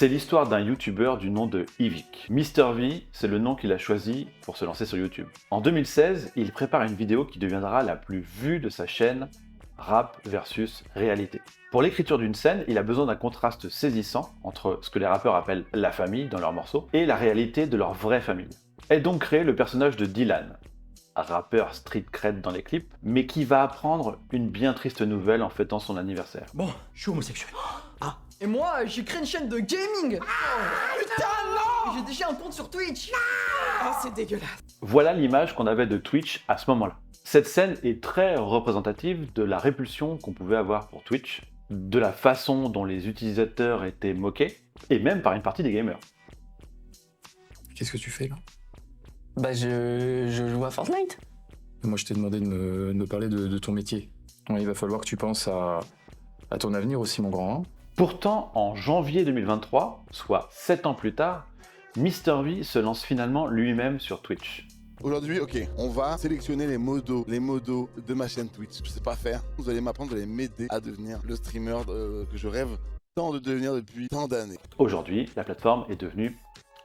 C'est l'histoire d'un YouTuber du nom de Yvick. MrV, c'est le nom qu'il a choisi pour se lancer sur YouTube. En 2016, il prépare une vidéo qui deviendra la plus vue de sa chaîne, Rap versus Réalité. Pour l'écriture d'une scène, il a besoin d'un contraste saisissant entre ce que les rappeurs appellent la famille dans leurs morceaux et la réalité de leur vraie famille. Est donc créé le personnage de Dylan, rappeur street cred dans les clips, mais qui va apprendre une bien triste nouvelle en fêtant son anniversaire. Bon, je suis homosexuel. Ah. Et moi, j'ai créé une chaîne de gaming. Putain, non! J'ai déjà un compte sur Twitch. Ah, c'est dégueulasse. Voilà l'image qu'on avait de Twitch à ce moment-là. Cette scène est très représentative de la répulsion qu'on pouvait avoir pour Twitch, de la façon dont les utilisateurs étaient moqués, et même par une partie des gamers. Qu'est-ce que tu fais là? Bah je joue à Fortnite. Moi je t'ai demandé de me parler de ton métier. Ouais, il va falloir que tu penses à ton avenir aussi mon grand. Hein. Pourtant, en janvier 2023, soit 7 ans plus tard, MrV se lance finalement lui-même sur Twitch. Aujourd'hui, ok, on va sélectionner les modos de ma chaîne Twitch. Je sais pas faire. Vous allez m'apprendre, vous allez m'aider à devenir le streamer que je rêve tant de devenir depuis tant d'années. Aujourd'hui, la plateforme est devenue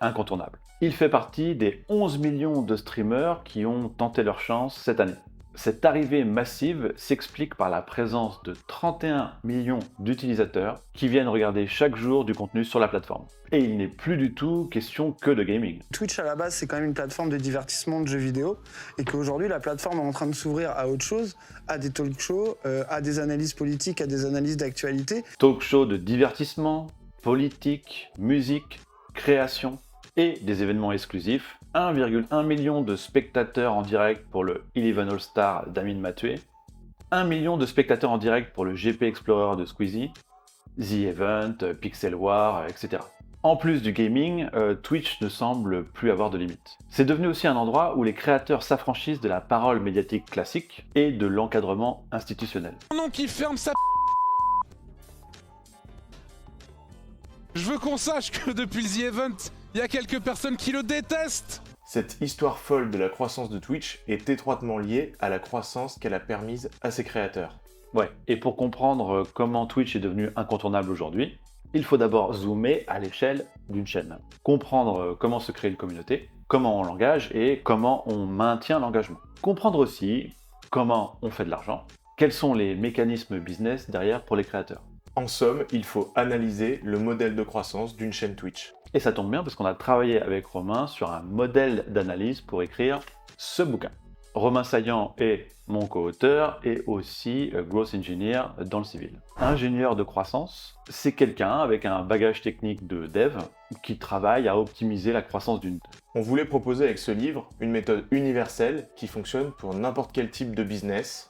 incontournable. Il fait partie des 11 millions de streamers qui ont tenté leur chance cette année. Cette arrivée massive s'explique par la présence de 31 millions d'utilisateurs qui viennent regarder chaque jour du contenu sur la plateforme. Et il n'est plus du tout question que de gaming. Twitch à la base c'est quand même une plateforme de divertissement de jeux vidéo et qu'aujourd'hui la plateforme est en train de s'ouvrir à autre chose, à des talk shows, à des analyses politiques, à des analyses d'actualité. Talk show de divertissement, politique, musique, création et des événements exclusifs. 1,1 million de spectateurs en direct pour le Eleven All-Star d'Amine Mathué, 1 million de spectateurs en direct pour le GP Explorer de Squeezie, The Event, Pixel War, etc. En plus du gaming, Twitch ne semble plus avoir de limite. C'est devenu aussi un endroit où les créateurs s'affranchissent de la parole médiatique classique et de l'encadrement institutionnel. Non, qui ferme sa. Je veux qu'on sache que depuis The Event, il y a quelques personnes qui le détestent. Cette histoire folle de la croissance de Twitch est étroitement liée à la croissance qu'elle a permise à ses créateurs. Ouais, et pour comprendre comment Twitch est devenu incontournable aujourd'hui, il faut d'abord zoomer à l'échelle d'une chaîne. Comprendre comment se crée une communauté, comment on l'engage et comment on maintient l'engagement. Comprendre aussi comment on fait de l'argent, quels sont les mécanismes business derrière pour les créateurs. En somme, il faut analyser le modèle de croissance d'une chaîne Twitch. Et ça tombe bien parce qu'on a travaillé avec Romain sur un modèle d'analyse pour écrire ce bouquin. Romain Saillant est mon co-auteur et aussi growth engineer dans le civil. Ingénieur de croissance, c'est quelqu'un avec un bagage technique de dev qui travaille à optimiser la croissance d'une. On voulait proposer avec ce livre une méthode universelle qui fonctionne pour n'importe quel type de business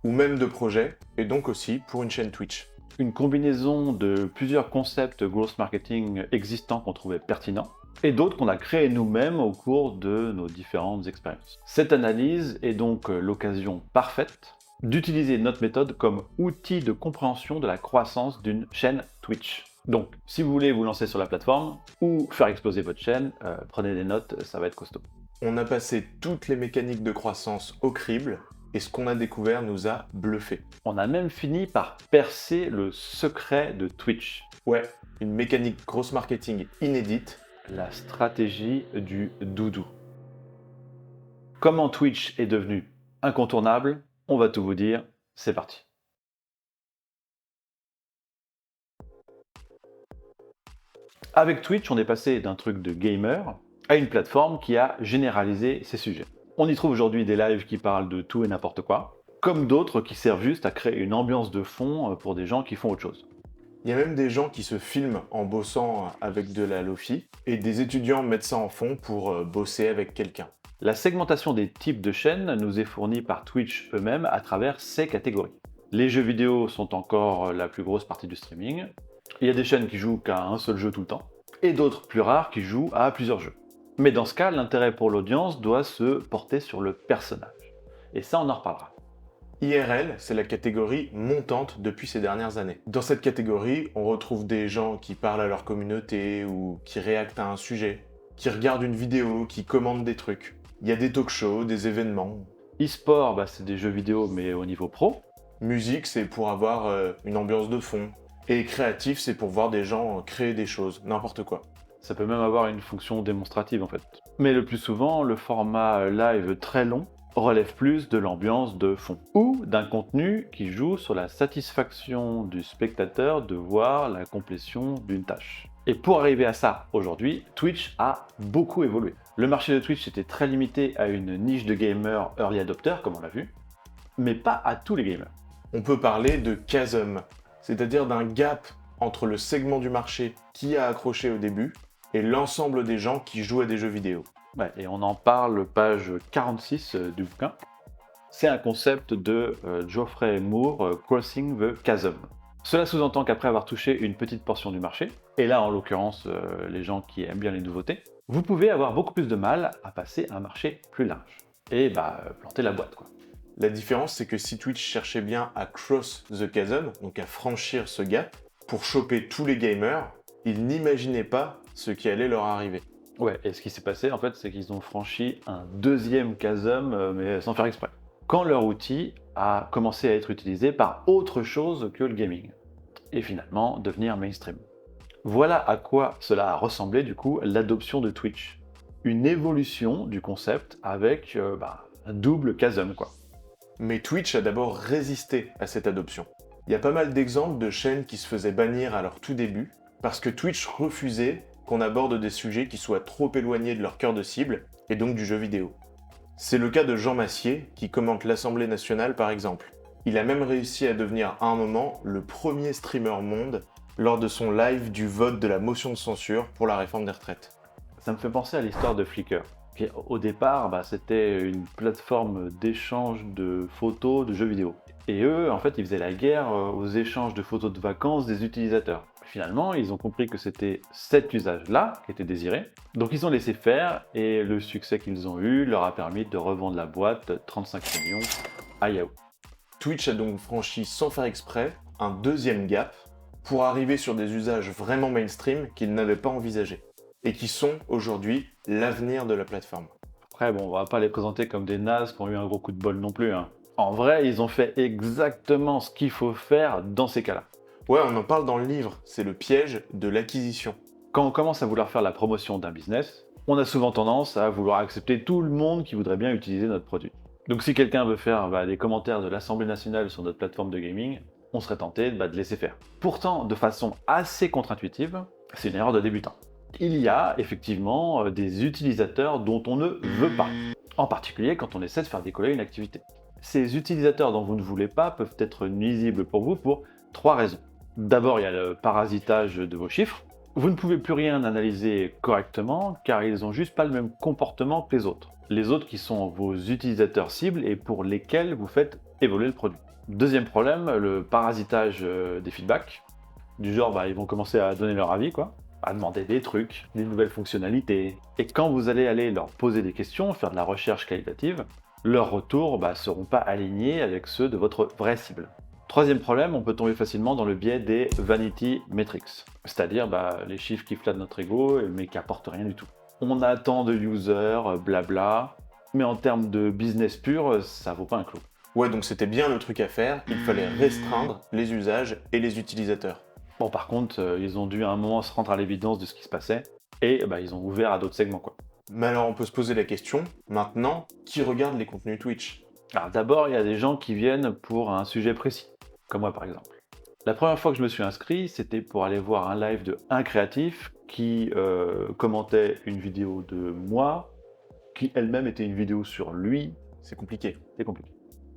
ou même de projet et donc aussi pour une chaîne Twitch. Une combinaison de plusieurs concepts growth marketing existants qu'on trouvait pertinents et d'autres qu'on a créés nous-mêmes au cours de nos différentes expériences. Cette analyse est donc l'occasion parfaite d'utiliser notre méthode comme outil de compréhension de la croissance d'une chaîne Twitch. Donc, si vous voulez vous lancer sur la plateforme ou faire exploser votre chaîne, prenez des notes, ça va être costaud. On a passé toutes les mécaniques de croissance au crible et ce qu'on a découvert nous a bluffé. On a même fini par percer le secret de Twitch. Ouais, une mécanique gross marketing inédite. La stratégie du doudou. Comment Twitch est devenu incontournable, on va tout vous dire, c'est parti. Avec Twitch, on est passé d'un truc de gamer à une plateforme qui a généralisé ces sujets. On y trouve aujourd'hui des lives qui parlent de tout et n'importe quoi, comme d'autres qui servent juste à créer une ambiance de fond pour des gens qui font autre chose. Il y a même des gens qui se filment en bossant avec de la lofi et des étudiants mettent ça en fond pour bosser avec quelqu'un. La segmentation des types de chaînes nous est fournie par Twitch eux-mêmes à travers ces catégories. Les jeux vidéo sont encore la plus grosse partie du streaming. Il y a des chaînes qui jouent qu'à un seul jeu tout le temps, et d'autres plus rares qui jouent à plusieurs jeux. Mais dans ce cas, l'intérêt pour l'audience doit se porter sur le personnage. Et ça, on en reparlera. IRL, c'est la catégorie montante depuis ces dernières années. Dans cette catégorie, on retrouve des gens qui parlent à leur communauté ou qui réactent à un sujet, qui regardent une vidéo, qui commandent des trucs. Il y a des talk shows, des événements. E-sport, c'est des jeux vidéo mais au niveau pro. Musique, c'est pour avoir une ambiance de fond. Et créatif, c'est pour voir des gens créer des choses, n'importe quoi. Ça peut même avoir une fonction démonstrative en fait. Mais le plus souvent, le format live très long relève plus de l'ambiance de fond ou d'un contenu qui joue sur la satisfaction du spectateur de voir la complétion d'une tâche. Et pour arriver à ça, aujourd'hui, Twitch a beaucoup évolué. Le marché de Twitch était très limité à une niche de gamers early adopters, comme on l'a vu, mais pas à tous les gamers. On peut parler de chasm, c'est-à-dire d'un gap entre le segment du marché qui a accroché au début et l'ensemble des gens qui jouent à des jeux vidéo. Ouais, et on en parle page 46 du bouquin. C'est un concept de Geoffrey Moore, Crossing the Chasm. Cela sous-entend qu'après avoir touché une petite portion du marché, et là en l'occurrence les gens qui aiment bien les nouveautés, vous pouvez avoir beaucoup plus de mal à passer à un marché plus large. Et planter la boîte quoi. La différence, c'est que si Twitch cherchait bien à cross the chasm, donc à franchir ce gap, pour choper tous les gamers, ils n'imaginaient pas ce qui allait leur arriver. Ouais, et ce qui s'est passé en fait, c'est qu'ils ont franchi un deuxième chasm, mais sans faire exprès. Quand leur outil a commencé à être utilisé par autre chose que le gaming, et finalement devenir mainstream. Voilà à quoi cela a ressemblé du coup l'adoption de Twitch. Une évolution du concept avec un double chasm quoi. Mais Twitch a d'abord résisté à cette adoption. Il y a pas mal d'exemples de chaînes qui se faisaient bannir à leur tout début, parce que Twitch refusait qu'on aborde des sujets qui soient trop éloignés de leur cœur de cible, et donc du jeu vidéo. C'est le cas de Jean Massier, qui commente l'Assemblée nationale par exemple. Il a même réussi à devenir à un moment le premier streamer monde lors de son live du vote de la motion de censure pour la réforme des retraites. Ça me fait penser à l'histoire de Flickr. Au départ, c'était une plateforme d'échange de photos de jeux vidéo. Et eux, en fait, ils faisaient la guerre aux échanges de photos de vacances des utilisateurs. Finalement, ils ont compris que c'était cet usage-là qui était désiré. Donc ils ont laissé faire et le succès qu'ils ont eu leur a permis de revendre la boîte 35 millions à Yahoo. Twitch a donc franchi sans faire exprès un deuxième gap pour arriver sur des usages vraiment mainstream qu'ils n'avaient pas envisagés et qui sont aujourd'hui l'avenir de la plateforme. Après, on va pas les présenter comme des nazes qui ont eu un gros coup de bol non plus. En vrai, ils ont fait exactement ce qu'il faut faire dans ces cas-là. Ouais, on en parle dans le livre, c'est le piège de l'acquisition. Quand on commence à vouloir faire la promotion d'un business, on a souvent tendance à vouloir accepter tout le monde qui voudrait bien utiliser notre produit. Donc si quelqu'un veut faire des commentaires de l'Assemblée nationale sur notre plateforme de gaming, on serait tenté de laisser faire. Pourtant, de façon assez contre-intuitive, c'est une erreur de débutant. Il y a effectivement des utilisateurs dont on ne veut pas, en particulier quand on essaie de faire décoller une activité. Ces utilisateurs dont vous ne voulez pas peuvent être nuisibles pour vous pour 3 raisons. D'abord, il y a le parasitage de vos chiffres. Vous ne pouvez plus rien analyser correctement car ils n'ont juste pas le même comportement que les autres. Les autres qui sont vos utilisateurs cibles et pour lesquels vous faites évoluer le produit. Deuxième problème, le parasitage des feedbacks. Du genre, ils vont commencer à donner leur avis, à demander des trucs, des nouvelles fonctionnalités. Et quand vous allez leur poser des questions, faire de la recherche qualitative, leurs retours seront pas alignés avec ceux de votre vraie cible. Troisième problème, on peut tomber facilement dans le biais des vanity metrics, c'est-à-dire les chiffres qui flattent notre ego mais qui apportent rien du tout. On attend de users, blabla, mais en termes de business pur, ça vaut pas un clou. Ouais, donc c'était bien le truc à faire, il fallait restreindre les usages et les utilisateurs. Bon, par contre, ils ont dû à un moment se rendre à l'évidence de ce qui se passait, et ils ont ouvert à d'autres segments, Mais alors on peut se poser la question, maintenant, qui regarde les contenus Twitch ? Alors d'abord, il y a des gens qui viennent pour un sujet précis, comme moi par exemple. La première fois que je me suis inscrit, c'était pour aller voir un live de un créatif qui commentait une vidéo de moi, qui elle-même était une vidéo sur lui. C'est compliqué. C'est compliqué.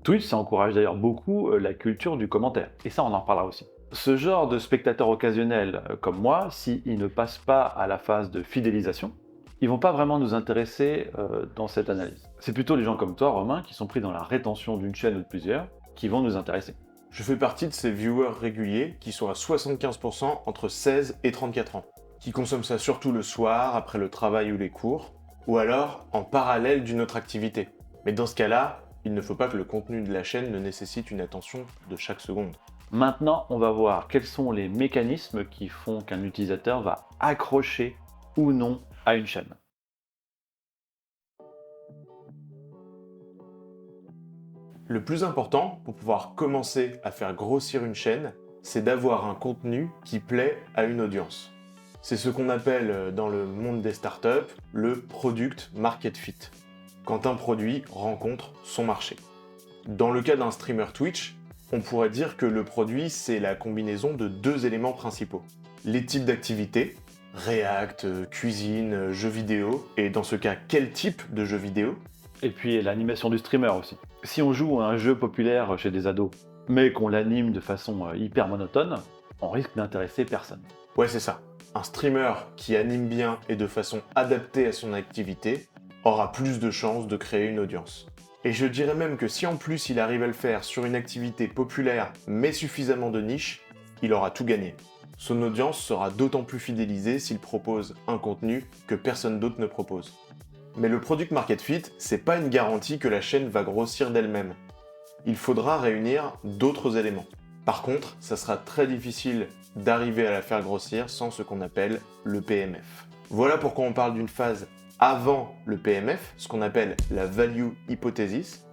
Twitch, ça encourage d'ailleurs beaucoup la culture du commentaire, et ça on en reparlera aussi. Ce genre de spectateurs occasionnels comme moi, s'ils ne passent pas à la phase de fidélisation, ils vont pas vraiment nous intéresser dans cette analyse. C'est plutôt les gens comme toi, Romain, qui sont pris dans la rétention d'une chaîne ou de plusieurs, qui vont nous intéresser. Je fais partie de ces viewers réguliers qui sont à 75% entre 16 et 34 ans, qui consomment ça surtout le soir, après le travail ou les cours, ou alors en parallèle d'une autre activité. Mais dans ce cas-là, il ne faut pas que le contenu de la chaîne ne nécessite une attention de chaque seconde. Maintenant, on va voir quels sont les mécanismes qui font qu'un utilisateur va accrocher ou non à une chaîne. Le plus important pour pouvoir commencer à faire grossir une chaîne, c'est d'avoir un contenu qui plaît à une audience. C'est ce qu'on appelle dans le monde des startups le product market fit, quand un produit rencontre son marché. Dans le cas d'un streamer Twitch, on pourrait dire que le produit, c'est la combinaison de 2 éléments principaux. Les types d'activités, React, cuisine, jeux vidéo, et dans ce cas, quel type de jeux vidéo? Et puis l'animation du streamer aussi. Si on joue à un jeu populaire chez des ados, mais qu'on l'anime de façon hyper monotone, on risque d'intéresser personne. Ouais, c'est ça. Un streamer qui anime bien et de façon adaptée à son activité aura plus de chances de créer une audience. Et je dirais même que si en plus il arrive à le faire sur une activité populaire mais suffisamment de niche, il aura tout gagné. Son audience sera d'autant plus fidélisée s'il propose un contenu que personne d'autre ne propose. Mais le product market fit, c'est pas une garantie que la chaîne va grossir d'elle-même. Il faudra réunir d'autres éléments. Par contre, ça sera très difficile d'arriver à la faire grossir sans ce qu'on appelle le PMF. Voilà pourquoi on parle d'une phase avant le PMF, ce qu'on appelle la value hypothesis,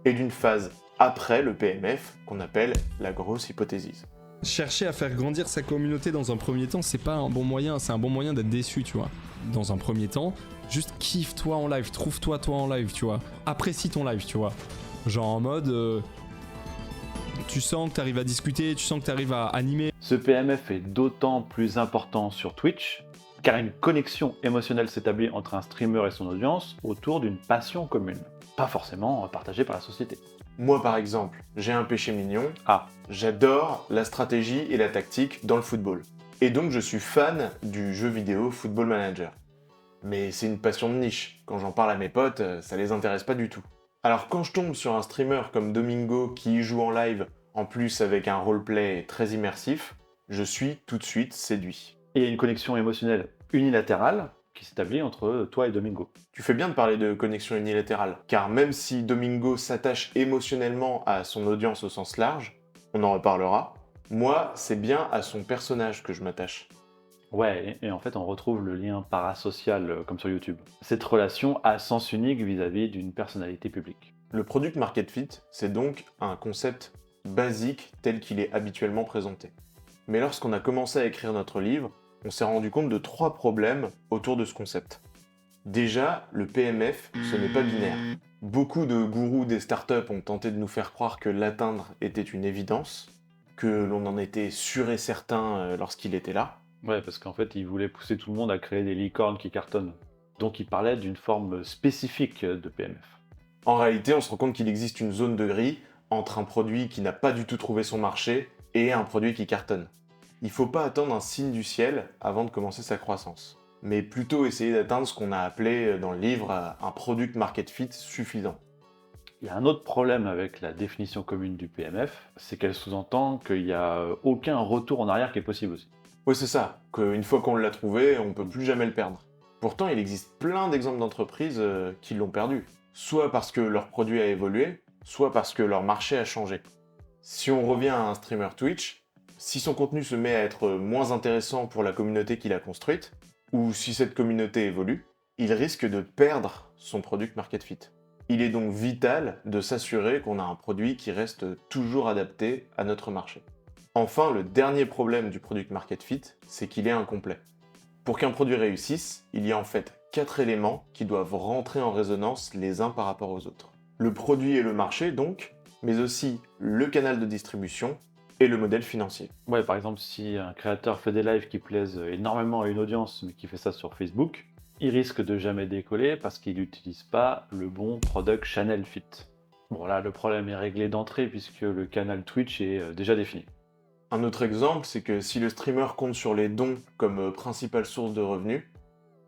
et d'une phase après le PMF, qu'on appelle la grosse hypothesis. Chercher à faire grandir sa communauté dans un premier temps, c'est pas un bon moyen, c'est un bon moyen d'être déçu, tu vois. Dans un premier temps, juste kiffe-toi en live, trouve-toi toi en live, tu vois. Apprécie ton live, tu vois. Genre en mode... tu sens que t'arrives à discuter, tu sens que t'arrives à animer. Ce PMF est d'autant plus important sur Twitch, car une connexion émotionnelle s'établit entre un streamer et son audience autour d'une passion commune, pas forcément partagée par la société. Moi par exemple, j'ai un péché mignon. J'adore la stratégie et la tactique dans le football. Et donc je suis fan du jeu vidéo Football Manager. Mais c'est une passion de niche. Quand j'en parle à mes potes, ça les intéresse pas du tout. Alors quand je tombe sur un streamer comme Domingo qui y joue en live, en plus avec un roleplay très immersif, je suis tout de suite séduit. Et il y a une connexion émotionnelle unilatérale qui s'établit entre toi et Domingo. Tu fais bien de parler de connexion unilatérale, car même si Domingo s'attache émotionnellement à son audience au sens large, on en reparlera, moi, c'est bien à son personnage que je m'attache. Ouais, et en fait, on retrouve le lien parasocial comme sur YouTube. Cette relation à sens unique vis-à-vis d'une personnalité publique. Le product market fit, c'est donc un concept basique tel qu'il est habituellement présenté. Mais lorsqu'on a commencé à écrire notre livre, on s'est rendu compte de 3 problèmes autour de ce concept. Déjà, le PMF, ce n'est pas binaire. Beaucoup de gourous des startups ont tenté de nous faire croire que l'atteindre était une évidence, que l'on en était sûr et certain lorsqu'il était là. Ouais, parce qu'en fait, ils voulaient pousser tout le monde à créer des licornes qui cartonnent. Donc ils parlaient d'une forme spécifique de PMF. En réalité, on se rend compte qu'il existe une zone de gris entre un produit qui n'a pas du tout trouvé son marché et un produit qui cartonne. Il ne faut pas attendre un signe du ciel avant de commencer sa croissance, mais plutôt essayer d'atteindre ce qu'on a appelé dans le livre un product market fit suffisant. Il y a un autre problème avec la définition commune du PMF, c'est qu'elle sous-entend qu'il n'y a aucun retour en arrière qui est possible aussi. Oui, c'est ça, qu'une fois qu'on l'a trouvé, on ne peut plus jamais le perdre. Pourtant, il existe plein d'exemples d'entreprises qui l'ont perdu, soit parce que leur produit a évolué, soit parce que leur marché a changé. Si on revient à un streamer Twitch, si son contenu se met à être moins intéressant pour la communauté qu'il a construite, ou si cette communauté évolue, il risque de perdre son product market fit. Il est donc vital de s'assurer qu'on a un produit qui reste toujours adapté à notre marché. Enfin, le dernier problème du product market fit, c'est qu'il est incomplet. Pour qu'un produit réussisse, il y a en fait 4 éléments qui doivent rentrer en résonance les uns par rapport aux autres. Le produit et le marché donc, mais aussi le canal de distribution et le modèle financier. Ouais, par exemple, si un créateur fait des lives qui plaisent énormément à une audience, mais qui fait ça sur Facebook, il risque de jamais décoller parce qu'il n'utilise pas le bon product channel fit. Bon là, le problème est réglé d'entrée puisque le canal Twitch est déjà défini. Un autre exemple, c'est que si le streamer compte sur les dons comme principale source de revenus,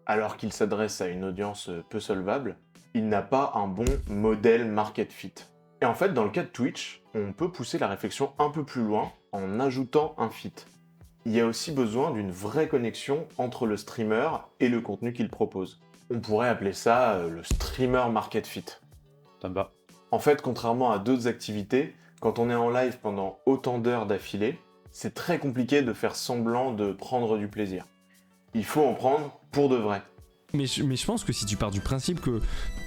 alors qu'il s'adresse à une audience peu solvable, il n'a pas un bon modèle market fit. Et en fait, dans le cas de Twitch, on peut pousser la réflexion un peu plus loin en ajoutant un fit. Il y a aussi besoin d'une vraie connexion entre le streamer et le contenu qu'il propose. On pourrait appeler ça le streamer market fit. Ça me va. En fait, contrairement à d'autres activités, quand on est en live pendant autant d'heures d'affilée, c'est très compliqué de faire semblant de prendre du plaisir. Il faut en prendre pour de vrai. Mais je pense que si tu pars du principe que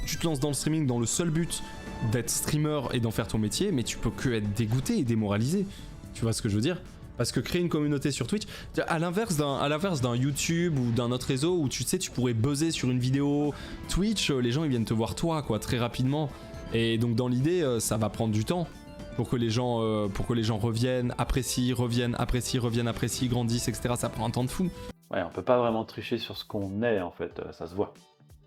tu te lances dans le streaming dans le seul but d'être streamer et d'en faire ton métier, mais tu peux que être dégoûté et démoralisé. Tu vois ce que je veux dire ? Parce que créer une communauté sur Twitch, à l'inverse d'un YouTube ou d'un autre réseau où tu sais, tu pourrais buzzer sur une vidéo Twitch, les gens ils viennent te voir toi, quoi, très rapidement. Et donc dans l'idée, ça va prendre du temps pour que les gens reviennent, apprécient, apprécient, grandissent, etc. Ça prend un temps de fou. Ouais, on peut pas vraiment tricher sur ce qu'on est en fait, ça se voit.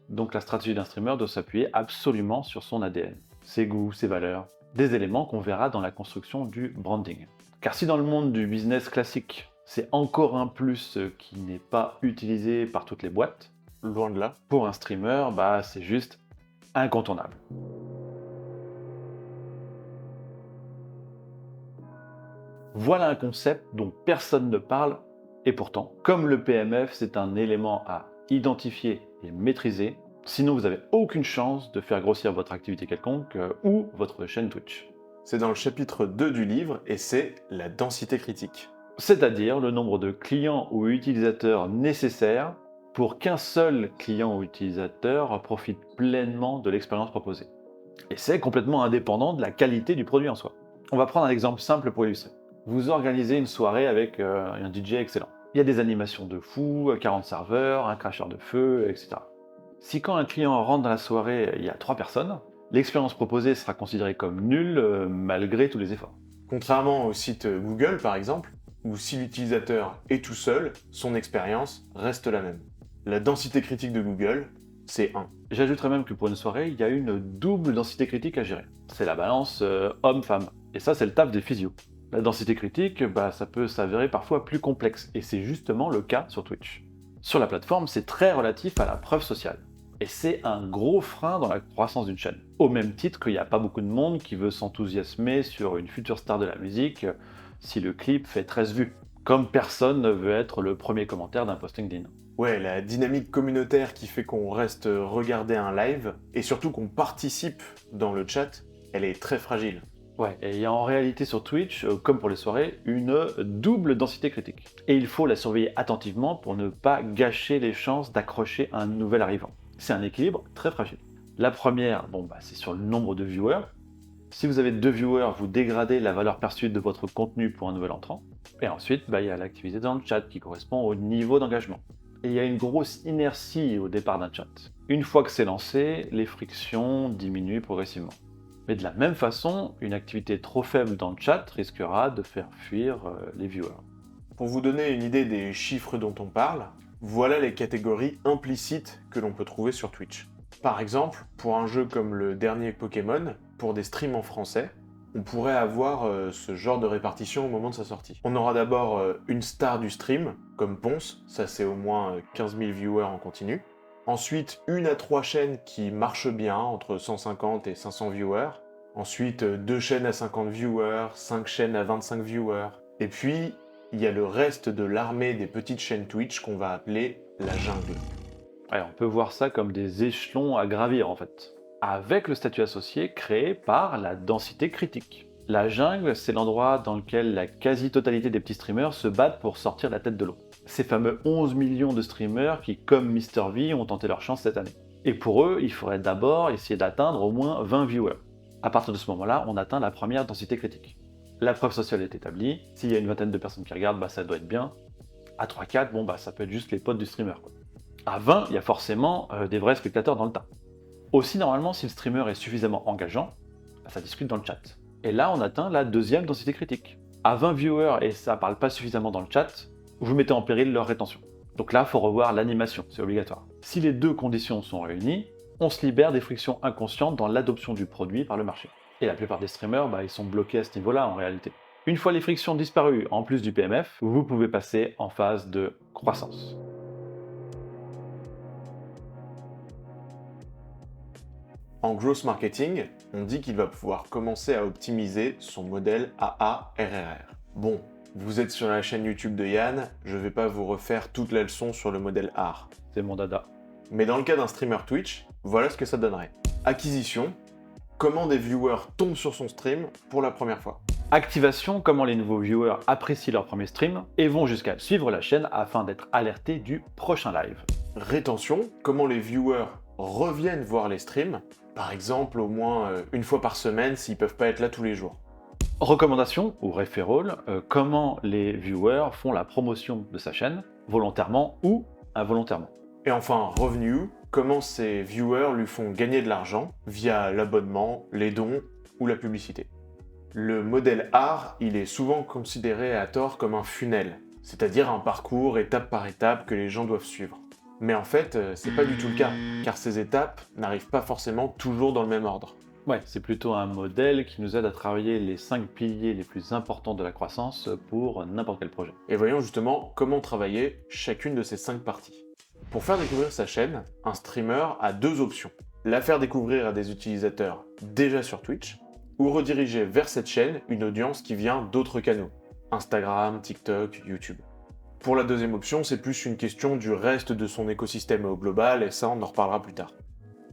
Donc la stratégie d'un streamer doit s'appuyer absolument sur son ADN, ses goûts, ses valeurs, des éléments qu'on verra dans la construction du branding. Car si dans le monde du business classique, c'est encore un plus qui n'est pas utilisé par toutes les boîtes, Loin de là. pour un streamer, bah c'est juste incontournable. Voilà un concept dont personne ne parle, et pourtant, comme le PMF, c'est un élément à identifier et maîtriser, sinon vous n'avez aucune chance de faire grossir votre activité quelconque ou votre chaîne Twitch. C'est dans le chapitre 2 du livre et c'est la densité critique. C'est-à-dire le nombre de clients ou utilisateurs nécessaires pour qu'un seul client ou utilisateur profite pleinement de l'expérience proposée. Et c'est complètement indépendant de la qualité du produit en soi. On va prendre un exemple simple pour illustrer. Vous organisez une soirée avec un DJ excellent. Il y a des animations de fou, 40 serveurs, un cracheur de feu, etc. Si quand un client rentre dans la soirée, il y a 3 personnes, l'expérience proposée sera considérée comme nulle malgré tous les efforts. Contrairement au site Google par exemple, où si l'utilisateur est tout seul, son expérience reste la même. La densité critique de Google, c'est 1. J'ajouterais même que pour une soirée, il y a une double densité critique à gérer. C'est la balance homme-femme. Et ça, c'est le taf des physios. La densité critique, ça peut s'avérer parfois plus complexe, et c'est justement le cas sur Twitch. Sur la plateforme, c'est très relatif à la preuve sociale. Et c'est un gros frein dans la croissance d'une chaîne. Au même titre qu'il n'y a pas beaucoup de monde qui veut s'enthousiasmer sur une future star de la musique si le clip fait 13 vues. Comme personne ne veut être le premier commentaire d'un post LinkedIn. Ouais, la dynamique communautaire qui fait qu'on reste regarder un live, et surtout qu'on participe dans le chat, elle est très fragile. Ouais, et il y a en réalité sur Twitch, comme pour les soirées, une double densité critique. Et il faut la surveiller attentivement pour ne pas gâcher les chances d'accrocher un nouvel arrivant. C'est un équilibre très fragile. La première, c'est sur le nombre de viewers. Si vous avez 2 viewers, vous dégradez la valeur perçue de votre contenu pour un nouvel entrant. Et ensuite, il y a l'activité dans le chat qui correspond au niveau d'engagement. Et il y a une grosse inertie au départ d'un chat. Une fois que c'est lancé, les frictions diminuent progressivement. Mais de la même façon, une activité trop faible dans le chat risquera de faire fuir les viewers. Pour vous donner une idée des chiffres dont on parle, voilà les catégories implicites que l'on peut trouver sur Twitch. Par exemple, pour un jeu comme le dernier Pokémon, pour des streams en français, on pourrait avoir ce genre de répartition au moment de sa sortie. On aura d'abord une star du stream, comme Ponce, ça c'est au moins 15 000 viewers en continu. Ensuite, 1 à 3 chaînes qui marchent bien, entre 150 et 500 viewers. Ensuite, 2 chaînes à 50 viewers, 5 chaînes à 25 viewers. Et puis, il y a le reste de l'armée des petites chaînes Twitch qu'on va appeler la jungle. Ouais, on peut voir ça comme des échelons à gravir en fait, avec le statut associé créé par la densité critique. La jungle, c'est l'endroit dans lequel la quasi-totalité des petits streamers se battent pour sortir la tête de l'eau. Ces fameux 11 millions de streamers qui, comme MrV, ont tenté leur chance cette année. Et pour eux, il faudrait d'abord essayer d'atteindre au moins 20 viewers. À partir de ce moment-là, on atteint la première densité critique. La preuve sociale est établie, s'il y a une vingtaine de personnes qui regardent, ça doit être bien. À 3-4, ça peut être juste les potes du streamer. À 20, il y a forcément des vrais spectateurs dans le tas. Aussi, normalement, si le streamer est suffisamment engageant, ça discute dans le chat. Et là, on atteint la deuxième densité critique. À 20 viewers et ça parle pas suffisamment dans le chat, vous mettez en péril leur rétention. Donc là, il faut revoir l'animation, c'est obligatoire. Si les deux conditions sont réunies, on se libère des frictions inconscientes dans l'adoption du produit par le marché. Et la plupart des streamers, ils sont bloqués à ce niveau-là en réalité. Une fois les frictions disparues, en plus du PMF, vous pouvez passer en phase de croissance. En growth marketing, on dit qu'il va pouvoir commencer à optimiser son modèle AARRR. Bon, vous êtes sur la chaîne YouTube de Yann, je vais pas vous refaire toute la leçon sur le modèle AR. C'est mon dada. Mais dans le cas d'un streamer Twitch, voilà ce que ça donnerait. Acquisition, comment des viewers tombent sur son stream pour la première fois. Activation, comment les nouveaux viewers apprécient leur premier stream et vont jusqu'à suivre la chaîne afin d'être alertés du prochain live. Rétention, comment les viewers reviennent voir les streams, par exemple au moins une fois par semaine s'ils peuvent pas être là tous les jours. Recommandation ou referral, comment les viewers font la promotion de sa chaîne, volontairement ou involontairement. Et enfin, revenu, comment ces viewers lui font gagner de l'argent via l'abonnement, les dons ou la publicité. Le modèle art, il est souvent considéré à tort comme un funnel, c'est-à-dire un parcours étape par étape que les gens doivent suivre. Mais en fait, c'est pas du tout le cas, car ces étapes n'arrivent pas forcément toujours dans le même ordre. Ouais, c'est plutôt un modèle qui nous aide à travailler les 5 piliers les plus importants de la croissance pour n'importe quel projet. Et voyons justement comment travailler chacune de ces 5 parties. Pour faire découvrir sa chaîne, un streamer a 2 options. La faire découvrir à des utilisateurs déjà sur Twitch, ou rediriger vers cette chaîne une audience qui vient d'autres canaux, Instagram, TikTok, YouTube. Pour la deuxième option, c'est plus une question du reste de son écosystème au global, et ça on en reparlera plus tard.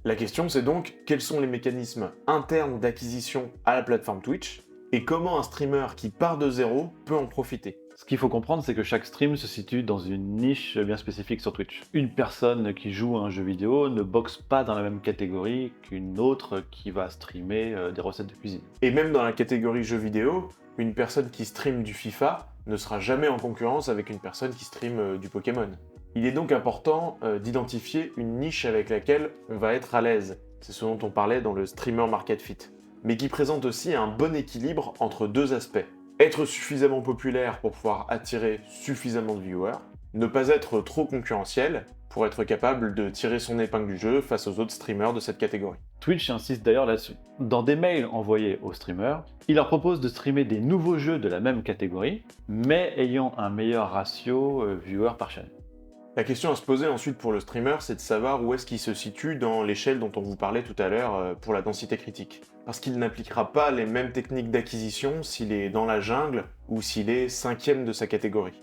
La question c'est donc, quels sont les mécanismes internes d'acquisition à la plateforme Twitch, et comment un streamer qui part de zéro peut en profiter. Ce qu'il faut comprendre, c'est que chaque stream se situe dans une niche bien spécifique sur Twitch. Une personne qui joue à un jeu vidéo ne boxe pas dans la même catégorie qu'une autre qui va streamer des recettes de cuisine. Et même dans la catégorie jeux vidéo, une personne qui stream du FIFA ne sera jamais en concurrence avec une personne qui stream du Pokémon. Il est donc important d'identifier une niche avec laquelle on va être à l'aise. C'est ce dont on parlait dans le streamer market fit. Mais qui présente aussi un bon équilibre entre 2 aspects. Être suffisamment populaire pour pouvoir attirer suffisamment de viewers, ne pas être trop concurrentiel pour être capable de tirer son épingle du jeu face aux autres streamers de cette catégorie. Twitch insiste d'ailleurs là-dessus. Dans des mails envoyés aux streamers, il leur propose de streamer des nouveaux jeux de la même catégorie, mais ayant un meilleur ratio viewer par chaîne. La question à se poser ensuite pour le streamer, c'est de savoir où est-ce qu'il se situe dans l'échelle dont on vous parlait tout à l'heure pour la densité critique. Parce qu'il n'appliquera pas les mêmes techniques d'acquisition s'il est dans la jungle ou s'il est 5e de sa catégorie.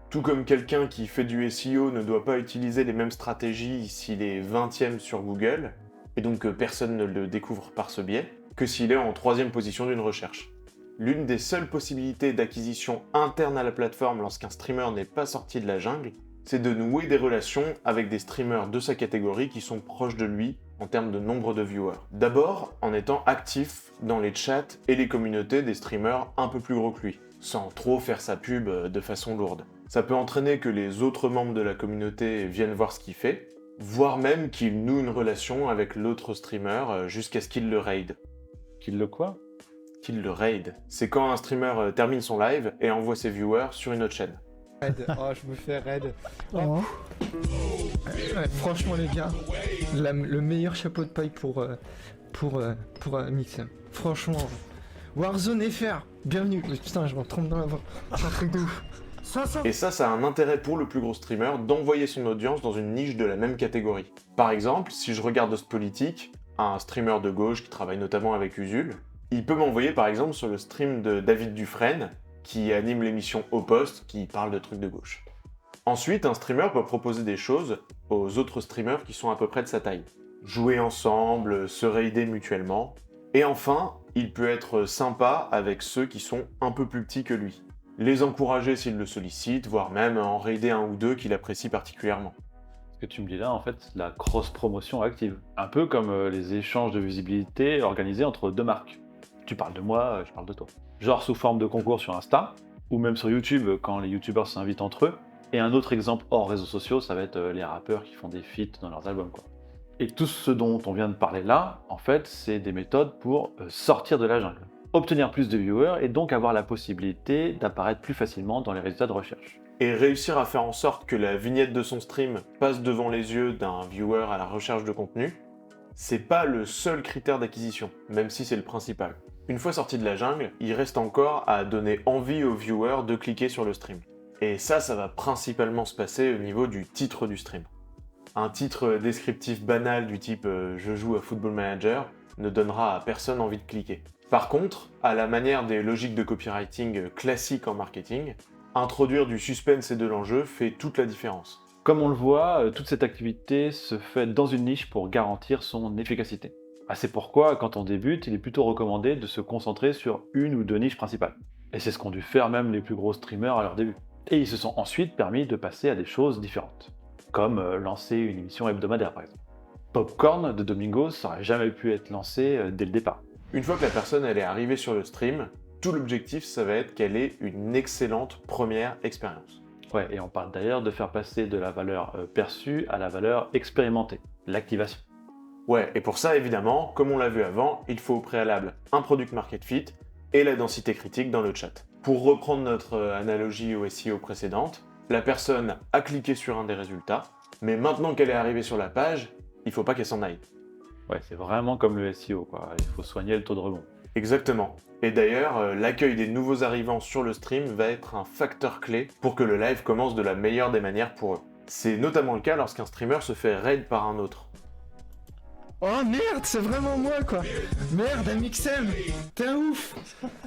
Tout comme quelqu'un qui fait du SEO ne doit pas utiliser les mêmes stratégies s'il est 20e sur Google, et donc que personne ne le découvre par ce biais, que s'il est en 3e position d'une recherche. L'une des seules possibilités d'acquisition interne à la plateforme lorsqu'un streamer n'est pas sorti de la jungle, c'est de nouer des relations avec des streamers de sa catégorie qui sont proches de lui en termes de nombre de viewers. D'abord, en étant actif dans les chats et les communautés des streamers un peu plus gros que lui, sans trop faire sa pub de façon lourde. Ça peut entraîner que les autres membres de la communauté viennent voir ce qu'il fait, voire même qu'il noue une relation avec l'autre streamer jusqu'à ce qu'il le raid. Qu'il le quoi? Qu'il le raid. C'est quand un streamer termine son live et envoie ses viewers sur une autre chaîne. Oh, je me fais raid. Oh. Ouais, franchement, les gars, le meilleur chapeau de paille pour Mixem. Franchement, Warzone FR, bienvenue. Putain, je me trompe dans la voix. C'est un truc de ouf. Et ça a un intérêt pour le plus gros streamer d'envoyer son audience dans une niche de la même catégorie. Par exemple, si je regarde Ostpolitik, un streamer de gauche qui travaille notamment avec Usul, il peut m'envoyer par exemple sur le stream de David Dufresne, qui anime l'émission Au Poste, qui parle de trucs de gauche. Ensuite, un streamer peut proposer des choses aux autres streamers qui sont à peu près de sa taille. Jouer ensemble, se raider mutuellement. Et enfin, il peut être sympa avec ceux qui sont un peu plus petits que lui. Les encourager s'ils le sollicitent, voire même en raider un ou deux qu'il apprécie particulièrement. Ce que tu me dis là, en fait, c'est la cross-promotion active. Un peu comme les échanges de visibilité organisés entre 2 marques. Tu parles de moi, je parle de toi. Genre sous forme de concours sur Insta, ou même sur YouTube quand les youtubeurs s'invitent entre eux. Et un autre exemple hors réseaux sociaux, ça va être les rappeurs qui font des feats dans leurs albums, quoi. Et tout ce dont on vient de parler là, en fait, c'est des méthodes pour sortir de la jungle. Obtenir plus de viewers et donc avoir la possibilité d'apparaître plus facilement dans les résultats de recherche. Et réussir à faire en sorte que la vignette de son stream passe devant les yeux d'un viewer à la recherche de contenu, c'est pas le seul critère d'acquisition, même si c'est le principal. Une fois sorti de la jungle, il reste encore à donner envie aux viewers de cliquer sur le stream. Et ça va principalement se passer au niveau du titre du stream. Un titre descriptif banal du type « Je joue à Football Manager » ne donnera à personne envie de cliquer. Par contre, à la manière des logiques de copywriting classiques en marketing, introduire du suspense et de l'enjeu fait toute la différence. Comme on le voit, toute cette activité se fait dans une niche pour garantir son efficacité. C'est pourquoi, quand on débute, il est plutôt recommandé de se concentrer sur une ou 2 niches principales. Et c'est ce qu'ont dû faire même les plus gros streamers à leur début. Et ils se sont ensuite permis de passer à des choses différentes, comme lancer une émission hebdomadaire par exemple. Popcorn de Domingos n'aurait jamais pu être lancé dès le départ. Une fois que la personne elle est arrivée sur le stream, Tout l'objectif, ça va être qu'elle ait une excellente première expérience. Ouais, et on parle d'ailleurs de faire passer de la valeur perçue à la valeur expérimentée, l'activation. Ouais, et pour ça, évidemment, comme on l'a vu avant, il faut au préalable un product market fit et la densité critique dans le chat. Pour reprendre notre analogie au SEO précédente, la personne a cliqué sur un des résultats, mais maintenant qu'elle est arrivée sur la page, il faut pas qu'elle s'en aille. Ouais, c'est vraiment comme le SEO, quoi. Il faut soigner le taux de rebond. Exactement. Et d'ailleurs, l'accueil des nouveaux arrivants sur le stream va être un facteur clé pour que le live commence de la meilleure des manières pour eux. C'est notamment le cas lorsqu'un streamer se fait raid par un autre. Oh merde, c'est vraiment moi quoi. Merde, Amixem, t'es un ouf.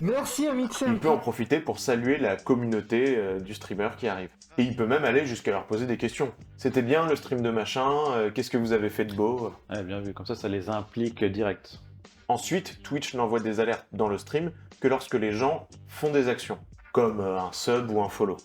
Merci Amixem. Il peut en profiter pour saluer la communauté du streamer qui arrive. Et il peut même aller jusqu'à leur poser des questions. C'était bien le stream de machin, qu'est-ce que vous avez fait de beau? Ouais, bien vu, comme ça les implique direct. Ensuite, Twitch n'envoie des alertes dans le stream que lorsque les gens font des actions, comme un sub ou un follow.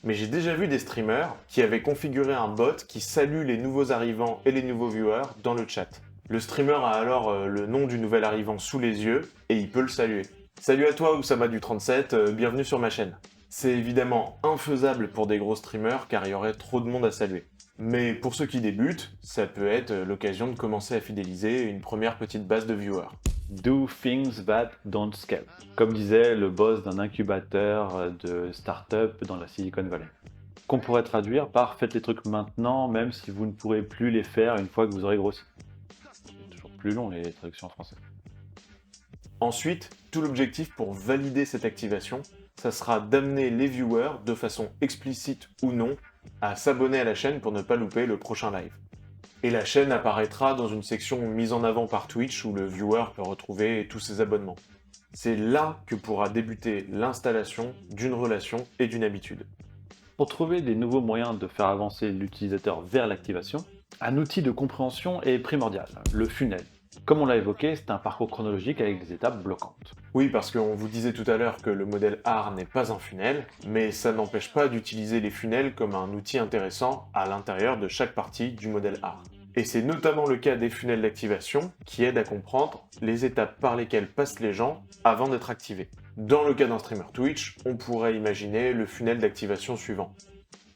Mais j'ai déjà vu des streamers qui avaient configuré un bot qui salue les nouveaux arrivants et les nouveaux viewers dans le chat. Le streamer a alors le nom du nouvel arrivant sous les yeux et il peut le saluer. Salut à toi Oussama du 37, bienvenue sur ma chaîne. C'est évidemment infaisable pour des gros streamers car il y aurait trop de monde à saluer. Mais pour ceux qui débutent, ça peut être l'occasion de commencer à fidéliser une première petite base de viewers. Do things that don't scale. Comme disait le boss d'un incubateur de start-up dans la Silicon Valley. Qu'on pourrait traduire par faites les trucs maintenant, même si vous ne pourrez plus les faire une fois que vous aurez grossi. C'est toujours plus long les traductions en français. Ensuite, tout l'objectif pour valider cette activation, ça sera d'amener les viewers, de façon explicite ou non, à s'abonner à la chaîne pour ne pas louper le prochain live. Et la chaîne apparaîtra dans une section mise en avant par Twitch où le viewer peut retrouver tous ses abonnements. C'est là que pourra débuter l'installation d'une relation et d'une habitude. Pour trouver des nouveaux moyens de faire avancer l'utilisateur vers l'activation, un outil de compréhension est primordial, le funnel. Comme on l'a évoqué, c'est un parcours chronologique avec des étapes bloquantes. Oui, parce qu'on vous disait tout à l'heure que le modèle AR n'est pas un funnel, mais ça n'empêche pas d'utiliser les funnels comme un outil intéressant à l'intérieur de chaque partie du modèle AR. Et c'est notamment le cas des funnels d'activation qui aident à comprendre les étapes par lesquelles passent les gens avant d'être activés. Dans le cas d'un streamer Twitch, on pourrait imaginer le funnel d'activation suivant.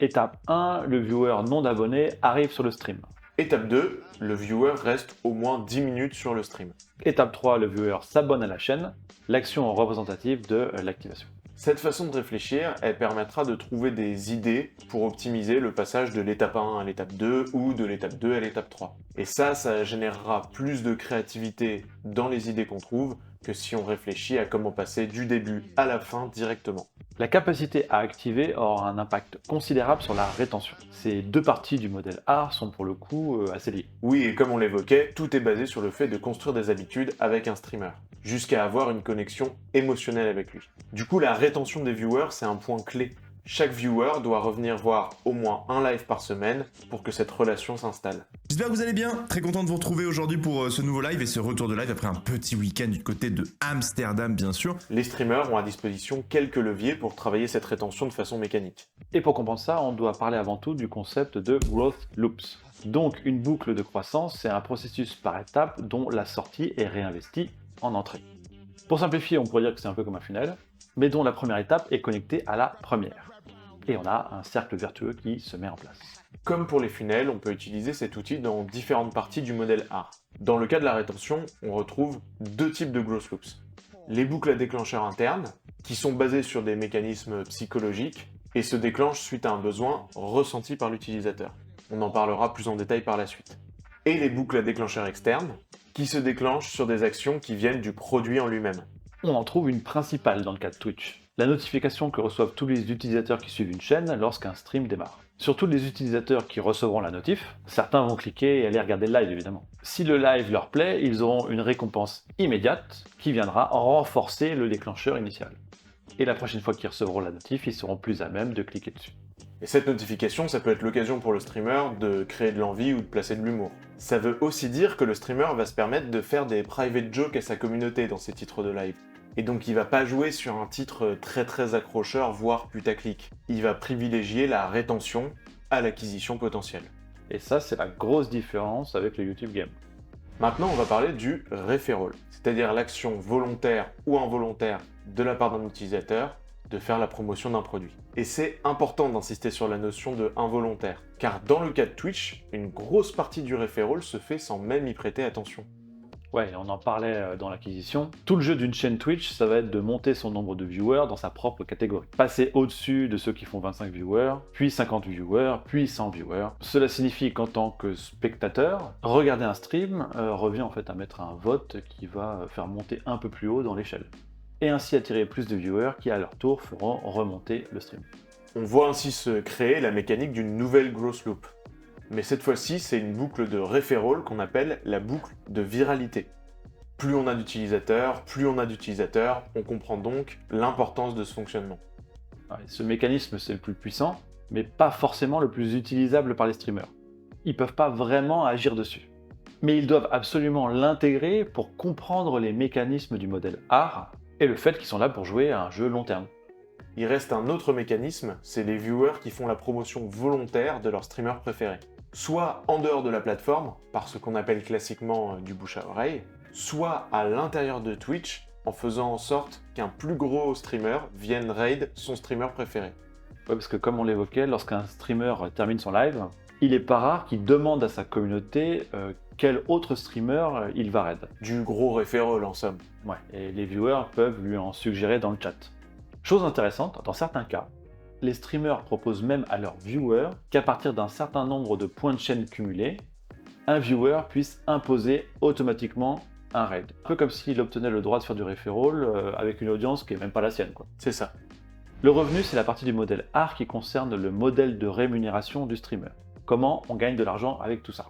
Étape 1, le viewer non abonné arrive sur le stream. Étape 2, le viewer reste au moins 10 minutes sur le stream. Étape 3, le viewer s'abonne à la chaîne, l'action représentative de l'activation. Cette façon de réfléchir, elle permettra de trouver des idées pour optimiser le passage de l'étape 1 à l'étape 2 ou de l'étape 2 à l'étape 3. Et ça générera plus de créativité dans les idées qu'on trouve que si on réfléchit à comment passer du début à la fin directement. La capacité à activer aura un impact considérable sur la rétention. Ces deux parties du modèle AR sont pour le coup assez liées. Oui, et comme on l'évoquait, tout est basé sur le fait de construire des habitudes avec un streamer, jusqu'à avoir une connexion émotionnelle avec lui. Du coup, la rétention des viewers, c'est un point clé. Chaque viewer doit revenir voir au moins un live par semaine pour que cette relation s'installe. J'espère que vous allez bien, très content de vous retrouver aujourd'hui pour ce nouveau live et ce retour de live après un petit week-end du côté de Amsterdam bien sûr. Les streamers ont à disposition quelques leviers pour travailler cette rétention de façon mécanique. Et pour comprendre ça, on doit parler avant tout du concept de growth loops. Donc une boucle de croissance, c'est un processus par étapes dont la sortie est réinvestie en entrée. Pour simplifier, on pourrait dire que c'est un peu comme un funnel, mais dont la première étape est connectée à la première. Et on a un cercle vertueux qui se met en place. Comme pour les funnels, on peut utiliser cet outil dans différentes parties du modèle AR. Dans le cas de la rétention, on retrouve deux types de growth loops. Les boucles à déclencheur interne, qui sont basées sur des mécanismes psychologiques et se déclenchent suite à un besoin ressenti par l'utilisateur. On en parlera plus en détail par la suite. Et les boucles à déclencheur externe, qui se déclenchent sur des actions qui viennent du produit en lui-même. On en trouve une principale dans le cas de Twitch. La notification que reçoivent tous les utilisateurs qui suivent une chaîne lorsqu'un stream démarre. Surtout les utilisateurs qui recevront la notif, certains vont cliquer et aller regarder le live évidemment. Si le live leur plaît, ils auront une récompense immédiate qui viendra renforcer le déclencheur initial. Et la prochaine fois qu'ils recevront la notif, ils seront plus à même de cliquer dessus. Et cette notification, ça peut être l'occasion pour le streamer de créer de l'envie ou de placer de l'humour. Ça veut aussi dire que le streamer va se permettre de faire des private jokes à sa communauté dans ses titres de live. Et donc il va pas jouer sur un titre très accrocheur, voire putaclic. Il va privilégier la rétention à l'acquisition potentielle. Et ça, c'est la grosse différence avec le YouTube Game. Maintenant, on va parler du referral, c'est-à-dire l'action volontaire ou involontaire de la part d'un utilisateur de faire la promotion d'un produit. Et c'est important d'insister sur la notion de involontaire, car dans le cas de Twitch, une grosse partie du referral se fait sans même y prêter attention. Ouais, on en parlait dans l'acquisition. Tout le jeu d'une chaîne Twitch, ça va être de monter son nombre de viewers dans sa propre catégorie. Passer au-dessus de ceux qui font 25 viewers, puis 50 viewers, puis 100 viewers. Cela signifie qu'en tant que spectateur, regarder un stream revient en fait à mettre un vote qui va faire monter un peu plus haut dans l'échelle. Et ainsi attirer plus de viewers qui à leur tour feront remonter le stream. On voit ainsi se créer la mécanique d'une nouvelle growth loop. Mais cette fois-ci, c'est une boucle de referral qu'on appelle la boucle de viralité. Plus on a d'utilisateurs, on comprend donc l'importance de ce fonctionnement. Ouais, ce mécanisme, c'est le plus puissant, mais pas forcément le plus utilisable par les streamers. Ils peuvent pas vraiment agir dessus. Mais ils doivent absolument l'intégrer pour comprendre les mécanismes du modèle art et le fait qu'ils sont là pour jouer à un jeu long terme. Il reste un autre mécanisme, c'est les viewers qui font la promotion volontaire de leur streamer préféré. Soit en dehors de la plateforme, par ce qu'on appelle classiquement du bouche à oreille, soit à l'intérieur de Twitch, en faisant en sorte qu'un plus gros streamer vienne raid son streamer préféré. Ouais, parce que comme on l'évoquait, lorsqu'un streamer termine son live, il est pas rare qu'il demande à sa communauté quel autre streamer il va raid. Du gros referral en somme. Ouais, et les viewers peuvent lui en suggérer dans le chat. Chose intéressante, dans certains cas, les streamers proposent même à leurs viewers qu'à partir d'un certain nombre de points de chaîne cumulés, un viewer puisse imposer automatiquement un raid. Un peu comme s'il obtenait le droit de faire du referral avec une audience qui n'est même pas la sienne, quoi. C'est ça. Le revenu, c'est la partie du modèle art qui concerne le modèle de rémunération du streamer. Comment on gagne de l'argent avec tout ça.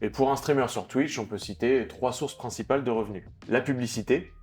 Et pour un streamer sur Twitch, on peut citer 3 sources principales de revenus. La publicité,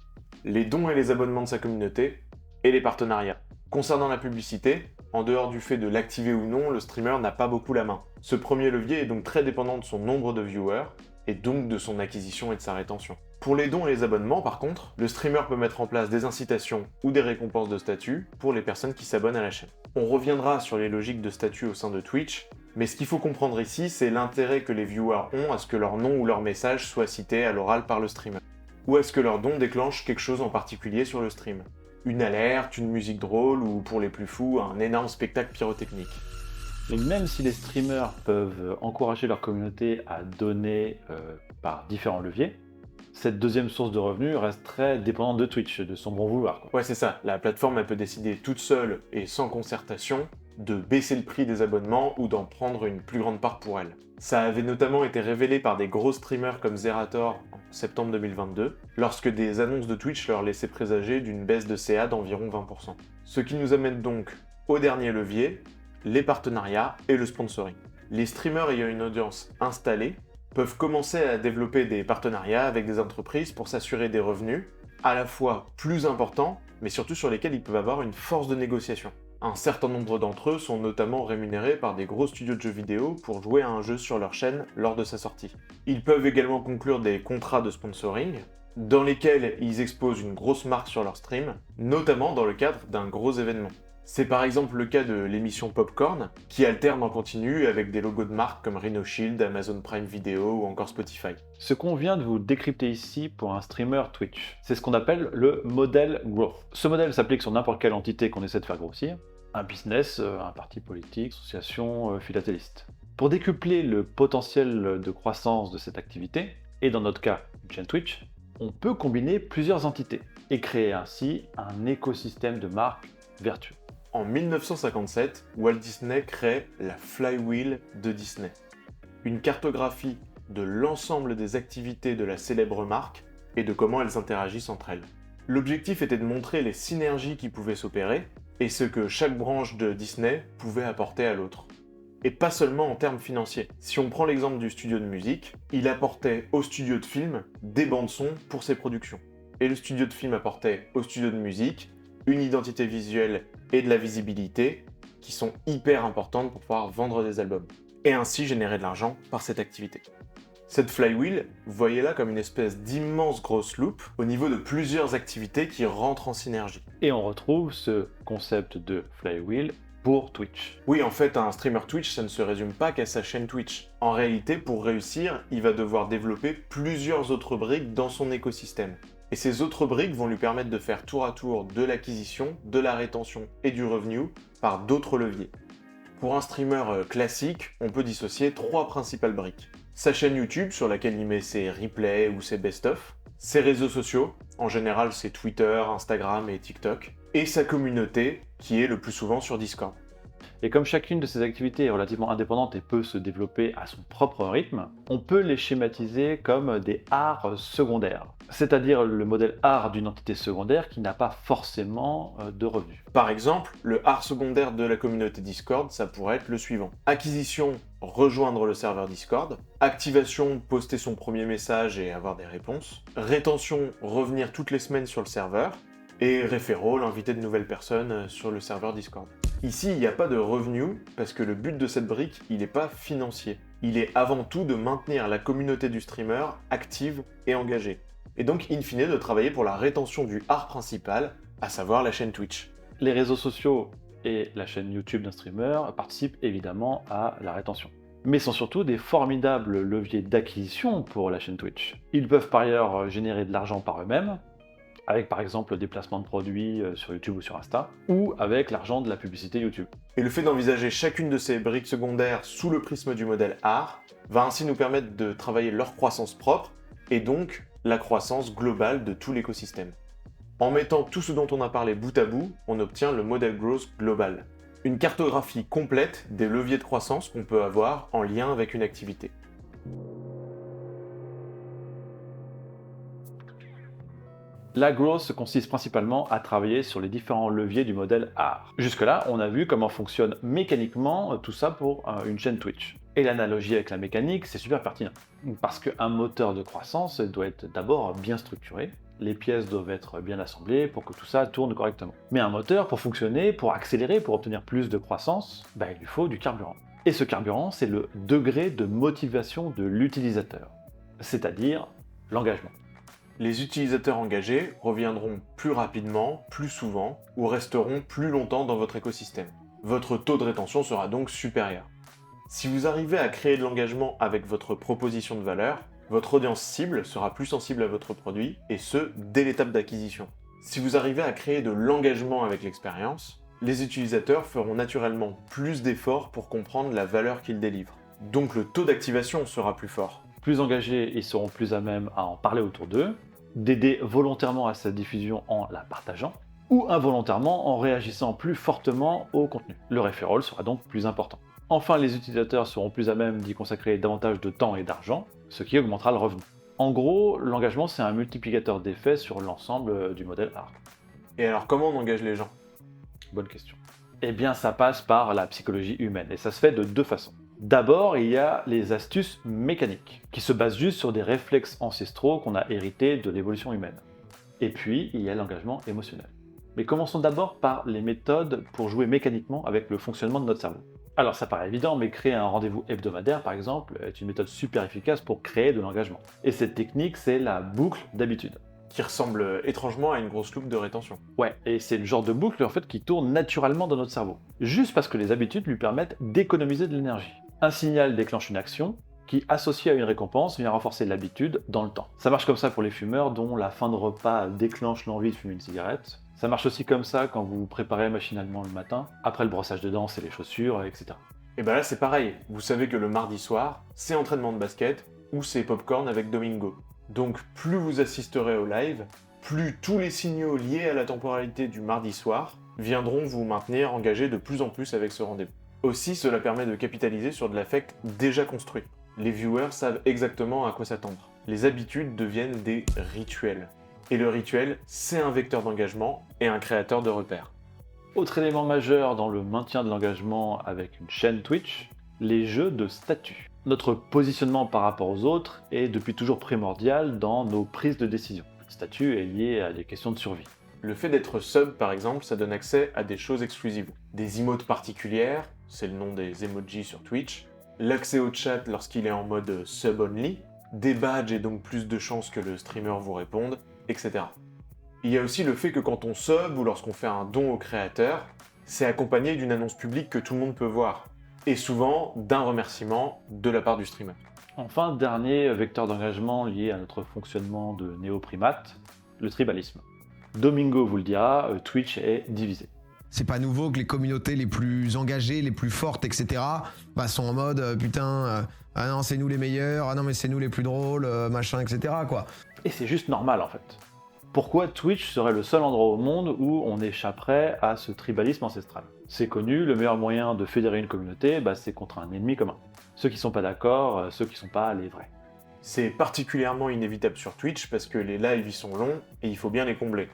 les dons et les abonnements de sa communauté, et les partenariats. Concernant la publicité, en dehors du fait de l'activer ou non, le streamer n'a pas beaucoup la main. Ce premier levier est donc très dépendant de son nombre de viewers, et donc de son acquisition et de sa rétention. Pour les dons et les abonnements, par contre, le streamer peut mettre en place des incitations ou des récompenses de statut pour les personnes qui s'abonnent à la chaîne. On reviendra sur les logiques de statut au sein de Twitch, mais ce qu'il faut comprendre ici, c'est l'intérêt que les viewers ont à ce que leur nom ou leur message soit cité à l'oral par le streamer. Ou à ce que leur don déclenche quelque chose en particulier sur le stream. Une alerte, une musique drôle, ou pour les plus fous, un énorme spectacle pyrotechnique. Mais même si les streamers peuvent encourager leur communauté à donner par différents leviers, cette deuxième source de revenus reste très dépendante de Twitch, de son bon vouloir, quoi. Ouais, c'est ça. La plateforme, elle peut décider toute seule et sans concertation de baisser le prix des abonnements ou d'en prendre une plus grande part pour elle. Ça avait notamment été révélé par des gros streamers comme Zerator en septembre 2022, lorsque des annonces de Twitch leur laissaient présager d'une baisse de CA d'environ 20%. Ce qui nous amène donc au dernier levier, les partenariats et le sponsoring. Les streamers ayant une audience installée peuvent commencer à développer des partenariats avec des entreprises pour s'assurer des revenus, à la fois plus importants, mais surtout sur lesquels ils peuvent avoir une force de négociation. Un certain nombre d'entre eux sont notamment rémunérés par des gros studios de jeux vidéo pour jouer à un jeu sur leur chaîne lors de sa sortie. Ils peuvent également conclure des contrats de sponsoring, dans lesquels ils exposent une grosse marque sur leur stream, notamment dans le cadre d'un gros événement. C'est par exemple le cas de l'émission Popcorn, qui alterne en continu avec des logos de marques comme Rhino Shield, Amazon Prime Video ou encore Spotify. Ce qu'on vient de vous décrypter ici pour un streamer Twitch, c'est ce qu'on appelle le modèle growth. Ce modèle s'applique sur n'importe quelle entité qu'on essaie de faire grossir, un business, un parti politique, association, philatéliste. Pour décupler le potentiel de croissance de cette activité, et dans notre cas une chaîne Twitch, on peut combiner plusieurs entités et créer ainsi un écosystème de marques vertueux. En 1957, Walt Disney crée la Flywheel de Disney, une cartographie de l'ensemble des activités de la célèbre marque et de comment elles interagissent entre elles. L'objectif était de montrer les synergies qui pouvaient s'opérer et ce que chaque branche de Disney pouvait apporter à l'autre. Et pas seulement en termes financiers. Si on prend l'exemple du studio de musique, il apportait au studio de film des bandes-son pour ses productions. Et le studio de film apportait au studio de musique une identité visuelle et de la visibilité qui sont hyper importantes pour pouvoir vendre des albums. Et ainsi générer de l'argent par cette activité. Cette flywheel, voyez-la comme une espèce d'immense grosse loupe au niveau de plusieurs activités qui rentrent en synergie. Et on retrouve ce concept de flywheel pour Twitch. Oui, en fait, un streamer Twitch, ça ne se résume pas qu'à sa chaîne Twitch. En réalité, pour réussir, il va devoir développer plusieurs autres briques dans son écosystème. Et ces autres briques vont lui permettre de faire tour à tour de l'acquisition, de la rétention et du revenu par d'autres leviers. Pour un streamer classique, on peut dissocier 3 principales briques. Sa chaîne YouTube sur laquelle il met ses replays ou ses best-of, ses réseaux sociaux, en général c'est Twitter, Instagram et TikTok, et sa communauté qui est le plus souvent sur Discord. Et comme chacune de ces activités est relativement indépendante et peut se développer à son propre rythme, on peut les schématiser comme des arts secondaires, c'est-à-dire le modèle art d'une entité secondaire qui n'a pas forcément de revenus. Par exemple, le art secondaire de la communauté Discord, ça pourrait être le suivant. Acquisition, rejoindre le serveur Discord. Activation, poster son premier message et avoir des réponses. Rétention, revenir toutes les semaines sur le serveur. Et referral, inviter de nouvelles personnes sur le serveur Discord. Ici, il n'y a pas de revenus parce que le but de cette brique, il n'est pas financier. Il est avant tout de maintenir la communauté du streamer active et engagée. Et donc, in fine, de travailler pour la rétention du art principal, à savoir la chaîne Twitch. Les réseaux sociaux et la chaîne YouTube d'un streamer participent évidemment à la rétention, mais sont surtout des formidables leviers d'acquisition pour la chaîne Twitch. Ils peuvent par ailleurs générer de l'argent par eux-mêmes, avec par exemple des placements de produits sur YouTube ou sur Insta, ou avec l'argent de la publicité YouTube. Et le fait d'envisager chacune de ces briques secondaires sous le prisme du modèle art va ainsi nous permettre de travailler leur croissance propre, et donc la croissance globale de tout l'écosystème. En mettant tout ce dont on a parlé bout à bout, on obtient le modèle growth global. Une cartographie complète des leviers de croissance qu'on peut avoir en lien avec une activité. La growth consiste principalement à travailler sur les différents leviers du modèle art. Jusque-là, on a vu comment fonctionne mécaniquement tout ça pour une chaîne Twitch. Et l'analogie avec la mécanique, c'est super pertinent. Parce qu'un moteur de croissance doit être d'abord bien structuré, les pièces doivent être bien assemblées pour que tout ça tourne correctement. Mais un moteur, pour fonctionner, pour accélérer, pour obtenir plus de croissance, il lui faut du carburant. Et ce carburant, c'est le degré de motivation de l'utilisateur, c'est-à-dire l'engagement. Les utilisateurs engagés reviendront plus rapidement, plus souvent, ou resteront plus longtemps dans votre écosystème. Votre taux de rétention sera donc supérieur. Si vous arrivez à créer de l'engagement avec votre proposition de valeur, votre audience cible sera plus sensible à votre produit, et ce, dès l'étape d'acquisition. Si vous arrivez à créer de l'engagement avec l'expérience, les utilisateurs feront naturellement plus d'efforts pour comprendre la valeur qu'ils délivrent. Donc le taux d'activation sera plus fort. Plus engagés, ils seront plus à même à en parler autour d'eux, d'aider volontairement à sa diffusion en la partageant, ou involontairement en réagissant plus fortement au contenu. Le referral sera donc plus important. Enfin, les utilisateurs seront plus à même d'y consacrer davantage de temps et d'argent, ce qui augmentera le revenu. En gros, l'engagement c'est un multiplicateur d'effets sur l'ensemble du modèle art. Et alors comment on engage les gens? Bonne question. Eh bien, ça passe par la psychologie humaine, et ça se fait de 2 façons. D'abord, il y a les astuces mécaniques, qui se basent juste sur des réflexes ancestraux qu'on a hérités de l'évolution humaine. Et puis, il y a l'engagement émotionnel. Mais commençons d'abord par les méthodes pour jouer mécaniquement avec le fonctionnement de notre cerveau. Alors ça paraît évident, mais créer un rendez-vous hebdomadaire, par exemple, est une méthode super efficace pour créer de l'engagement. Et cette technique, c'est la boucle d'habitude. Qui ressemble étrangement à une grosse loupe de rétention. Ouais, et c'est le genre de boucle en fait qui tourne naturellement dans notre cerveau. Juste parce que les habitudes lui permettent d'économiser de l'énergie. Un signal déclenche une action, qui, associée à une récompense, vient renforcer l'habitude dans le temps. Ça marche comme ça pour les fumeurs dont la fin de repas déclenche l'envie de fumer une cigarette. Ça marche aussi comme ça quand vous vous préparez machinalement le matin, après le brossage de dents et les chaussures, etc. Et là c'est pareil, vous savez que le mardi soir, c'est entraînement de basket, ou c'est popcorn avec Domingo. Donc plus vous assisterez au live, plus tous les signaux liés à la temporalité du mardi soir viendront vous maintenir engagé de plus en plus avec ce rendez-vous. Aussi, cela permet de capitaliser sur de l'affect déjà construit. Les viewers savent exactement à quoi s'attendre. Les habitudes deviennent des rituels. Et le rituel, c'est un vecteur d'engagement et un créateur de repères. Autre élément majeur dans le maintien de l'engagement avec une chaîne Twitch, les jeux de statut. Notre positionnement par rapport aux autres est depuis toujours primordial dans nos prises de décision. Le statut est lié à des questions de survie. Le fait d'être sub, par exemple, ça donne accès à des choses exclusives. Des emotes particulières, c'est le nom des emojis sur Twitch, l'accès au chat lorsqu'il est en mode sub only, des badges et donc plus de chances que le streamer vous réponde, etc. Il y a aussi le fait que quand on sub ou lorsqu'on fait un don au créateur, c'est accompagné d'une annonce publique que tout le monde peut voir, et souvent d'un remerciement de la part du streamer. Enfin, dernier vecteur d'engagement lié à notre fonctionnement de néoprimate, le tribalisme. Domingo vous le dira, Twitch est divisé. C'est pas nouveau que les communautés les plus engagées, les plus fortes, etc. Sont en mode ah non c'est nous les meilleurs, ah non mais c'est nous les plus drôles, machin, etc. quoi. Et c'est juste normal en fait. Pourquoi Twitch serait le seul endroit au monde où on échapperait à ce tribalisme ancestral? C'est connu, le meilleur moyen de fédérer une communauté, c'est contre un ennemi commun. Ceux qui sont pas d'accord, ceux qui sont pas les vrais. C'est particulièrement inévitable sur Twitch parce que les lives y sont longs et il faut bien les combler.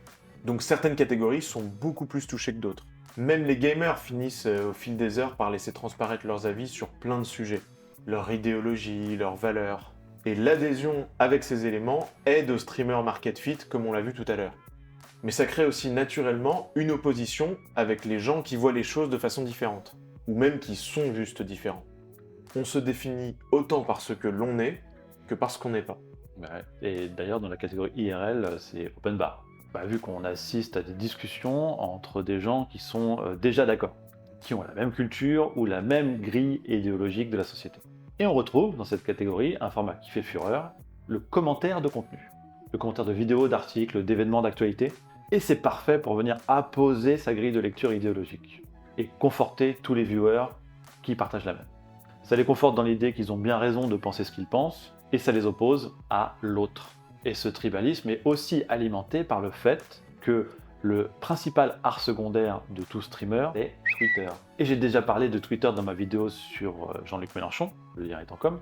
Donc certaines catégories sont beaucoup plus touchées que d'autres. Même les gamers finissent au fil des heures par laisser transparaître leurs avis sur plein de sujets. Leur idéologie, leurs valeurs. Et l'adhésion avec ces éléments aide aux streamers market fit comme on l'a vu tout à l'heure. Mais ça crée aussi naturellement une opposition avec les gens qui voient les choses de façon différente. Ou même qui sont juste différents. On se définit autant par ce que l'on est que par ce qu'on n'est pas. Et d'ailleurs dans la catégorie IRL, c'est open bar. Vu qu'on assiste à des discussions entre des gens qui sont déjà d'accord, qui ont la même culture ou la même grille idéologique de la société. Et on retrouve dans cette catégorie un format qui fait fureur, le commentaire de contenu. Le commentaire de vidéos, d'articles, d'événements d'actualité. Et c'est parfait pour venir apposer sa grille de lecture idéologique et conforter tous les viewers qui partagent la même. Ça les conforte dans l'idée qu'ils ont bien raison de penser ce qu'ils pensent, et ça les oppose à l'autre. Et ce tribalisme est aussi alimenté par le fait que le principal art secondaire de tout streamer est Twitter. Et j'ai déjà parlé de Twitter dans ma vidéo sur Jean-Luc Mélenchon, le lien est en com.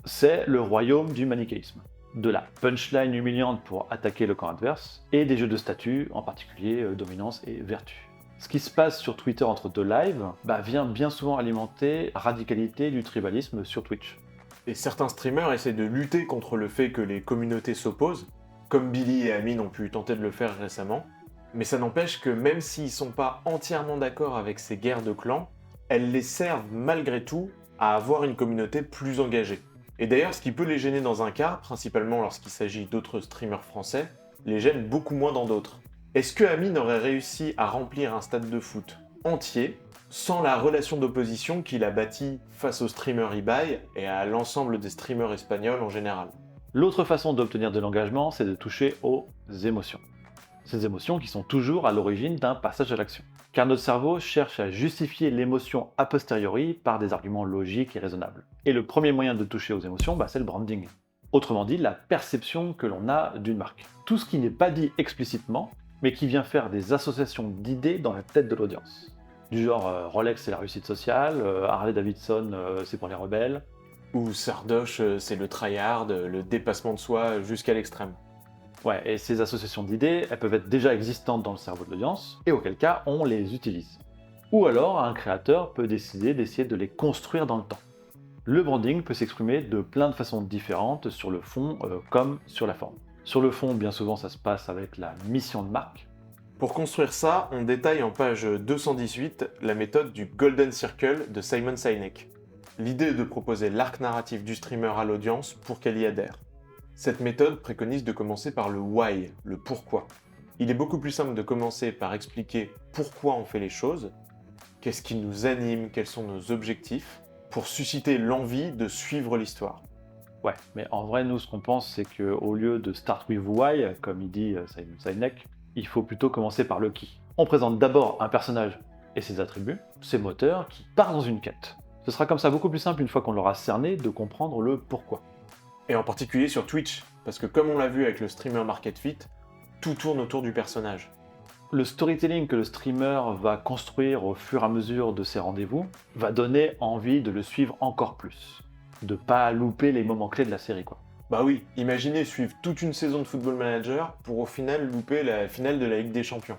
C'est le royaume du manichéisme. De la punchline humiliante pour attaquer le camp adverse, et des jeux de statut, en particulier dominance et vertu. Ce qui se passe sur Twitter entre deux lives vient bien souvent alimenter la radicalité du tribalisme sur Twitch. Et certains streamers essaient de lutter contre le fait que les communautés s'opposent, comme Billy et Amine ont pu tenter de le faire récemment, mais ça n'empêche que même s'ils sont pas entièrement d'accord avec ces guerres de clans, elles les servent malgré tout à avoir une communauté plus engagée. Et d'ailleurs, ce qui peut les gêner dans un cas, principalement lorsqu'il s'agit d'autres streamers français, les gêne beaucoup moins dans d'autres. Est-ce que Amine aurait réussi à remplir un stade de foot entier sans la relation d'opposition qu'il a bâtie face au streamer eBay et à l'ensemble des streamers espagnols en général? L'autre façon d'obtenir de l'engagement, c'est de toucher aux émotions. Ces émotions qui sont toujours à l'origine d'un passage à l'action. Car notre cerveau cherche à justifier l'émotion a posteriori par des arguments logiques et raisonnables. Et le premier moyen de toucher aux émotions, c'est le branding. Autrement dit, la perception que l'on a d'une marque. Tout ce qui n'est pas dit explicitement, mais qui vient faire des associations d'idées dans la tête de l'audience. Du genre Rolex c'est la réussite sociale, Harley Davidson c'est pour les rebelles. Ou Sardoche c'est le tryhard, le dépassement de soi jusqu'à l'extrême. Ouais, et ces associations d'idées, elles peuvent être déjà existantes dans le cerveau de l'audience, et auquel cas on les utilise. Ou alors un créateur peut décider d'essayer de les construire dans le temps. Le branding peut s'exprimer de plein de façons différentes sur le fond comme sur la forme. Sur le fond, bien souvent ça se passe avec la mission de marque. Pour construire ça, on détaille en page 218 la méthode du Golden Circle de Simon Sinek. L'idée est de proposer l'arc narratif du streamer à l'audience pour qu'elle y adhère. Cette méthode préconise de commencer par le why, le pourquoi. Il est beaucoup plus simple de commencer par expliquer pourquoi on fait les choses, qu'est-ce qui nous anime, quels sont nos objectifs, pour susciter l'envie de suivre l'histoire. Ouais, mais en vrai, nous, ce qu'on pense, c'est qu'au lieu de start with why, comme il dit Simon Sinek, il faut plutôt commencer par le qui. On présente d'abord un personnage et ses attributs, ses moteurs, qui part dans une quête. Ce sera comme ça beaucoup plus simple une fois qu'on l'aura cerné de comprendre le pourquoi. Et en particulier sur Twitch, parce que comme on l'a vu avec le streamer Market Fit, tout tourne autour du personnage. Le storytelling que le streamer va construire au fur et à mesure de ses rendez-vous va donner envie de le suivre encore plus. De pas louper les moments clés de la série, quoi. Bah oui, imaginez suivre toute une saison de Football Manager pour au final louper la finale de la Ligue des Champions.